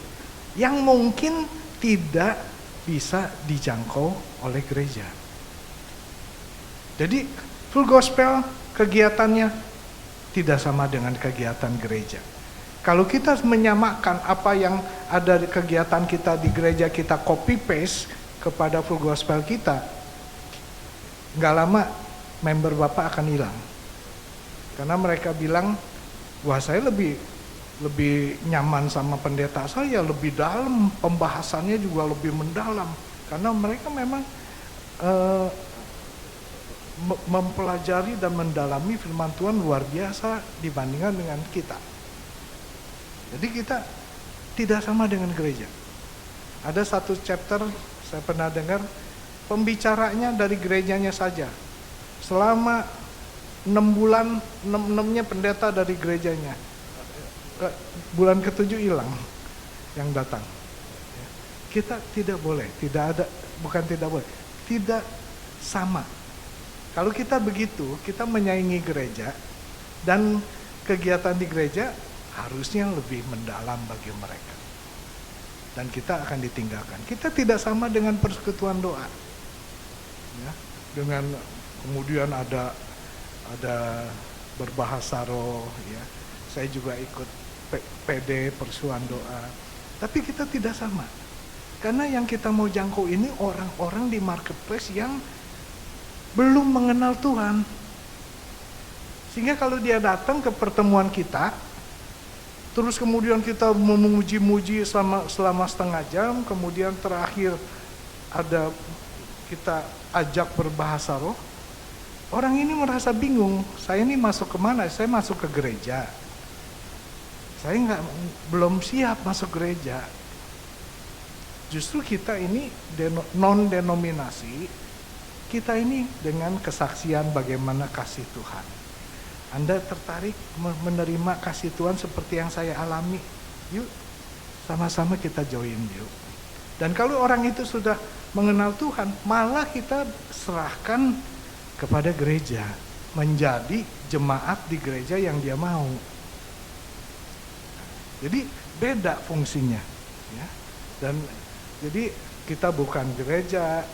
S1: yang mungkin tidak bisa dijangkau oleh gereja. Jadi full gospel kegiatannya tidak sama dengan kegiatan gereja. Kalau kita menyamakan apa yang ada di kegiatan kita di gereja, kita copy paste kepada full gospel kita, nggak lama member Bapak akan hilang. Karena mereka bilang, wah saya lebih nyaman sama pendeta saya, lebih dalam, pembahasannya juga lebih mendalam. Karena mereka memang mempelajari dan mendalami firman Tuhan luar biasa dibandingkan dengan kita. Jadi kita tidak sama dengan gereja. Ada satu chapter saya pernah dengar, pembicaranya dari gerejanya saja. Selama 6 bulan, 6-nya pendeta dari gerejanya. Bulan ke-7 hilang yang datang. Kita tidak boleh, tidak sama. Kalau kita begitu, kita menyaingi gereja dan kegiatan di gereja harusnya lebih mendalam bagi mereka. Dan kita akan ditinggalkan. Kita tidak sama dengan persekutuan doa. Ya, dengan kemudian ada berbahasa roh, ya. Saya juga ikut PD persekutuan doa. Tapi kita tidak sama. Karena yang kita mau jangkau ini orang-orang di marketplace yang belum mengenal Tuhan. Sehingga kalau dia datang ke pertemuan kita, terus kemudian kita memuji-muji selama setengah jam, kemudian terakhir ada kita ajak berbahasa roh, orang ini merasa bingung, saya ini masuk kemana? Saya masuk ke gereja. Saya belum siap masuk gereja. Justru kita ini non-denominasi, kita ini dengan kesaksian bagaimana kasih Tuhan. Anda tertarik menerima kasih Tuhan seperti yang saya alami? Yuk, sama-sama kita join yuk. Dan kalau orang itu sudah mengenal Tuhan, malah kita serahkan kepada gereja, menjadi jemaat di gereja yang dia mau. Jadi beda fungsinya, ya. Dan jadi kita bukan gereja,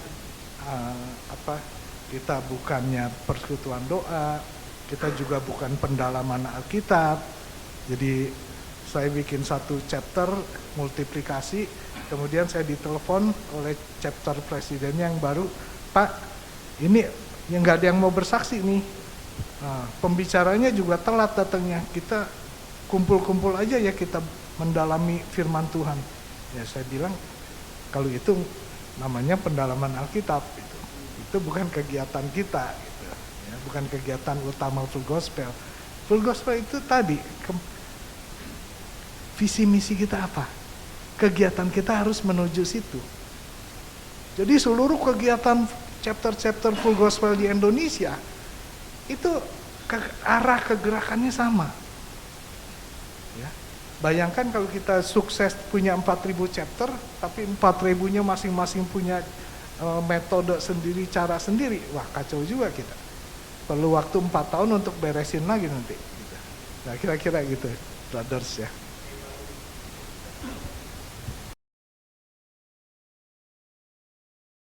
S1: kita bukannya persekutuan doa, kita juga bukan pendalaman Alkitab. Jadi saya bikin satu chapter multiplikasi, kemudian saya ditelepon oleh chapter presidennya yang baru, Pak, ini yang nggak ada yang mau bersaksi nih. Pembicaranya juga telat datangnya. Kita kumpul-kumpul aja ya, kita mendalami firman Tuhan. Ya saya bilang kalau itu namanya pendalaman Alkitab, itu bukan kegiatan kita, gitu. Ya, bukan kegiatan utama full gospel. Full gospel itu tadi visi misi kita apa? Kegiatan kita harus menuju situ. Jadi seluruh kegiatan chapter-chapter full gospel di Indonesia itu arah kegerakannya sama. Ya. Bayangkan kalau kita sukses punya 4.000 chapter, tapi 4.000-nya masing-masing punya metode sendiri, cara sendiri. Wah, kacau juga kita. Perlu waktu 4 tahun untuk beresin lagi nanti. Gitu. Nah, kira-kira gitu, brothers ya.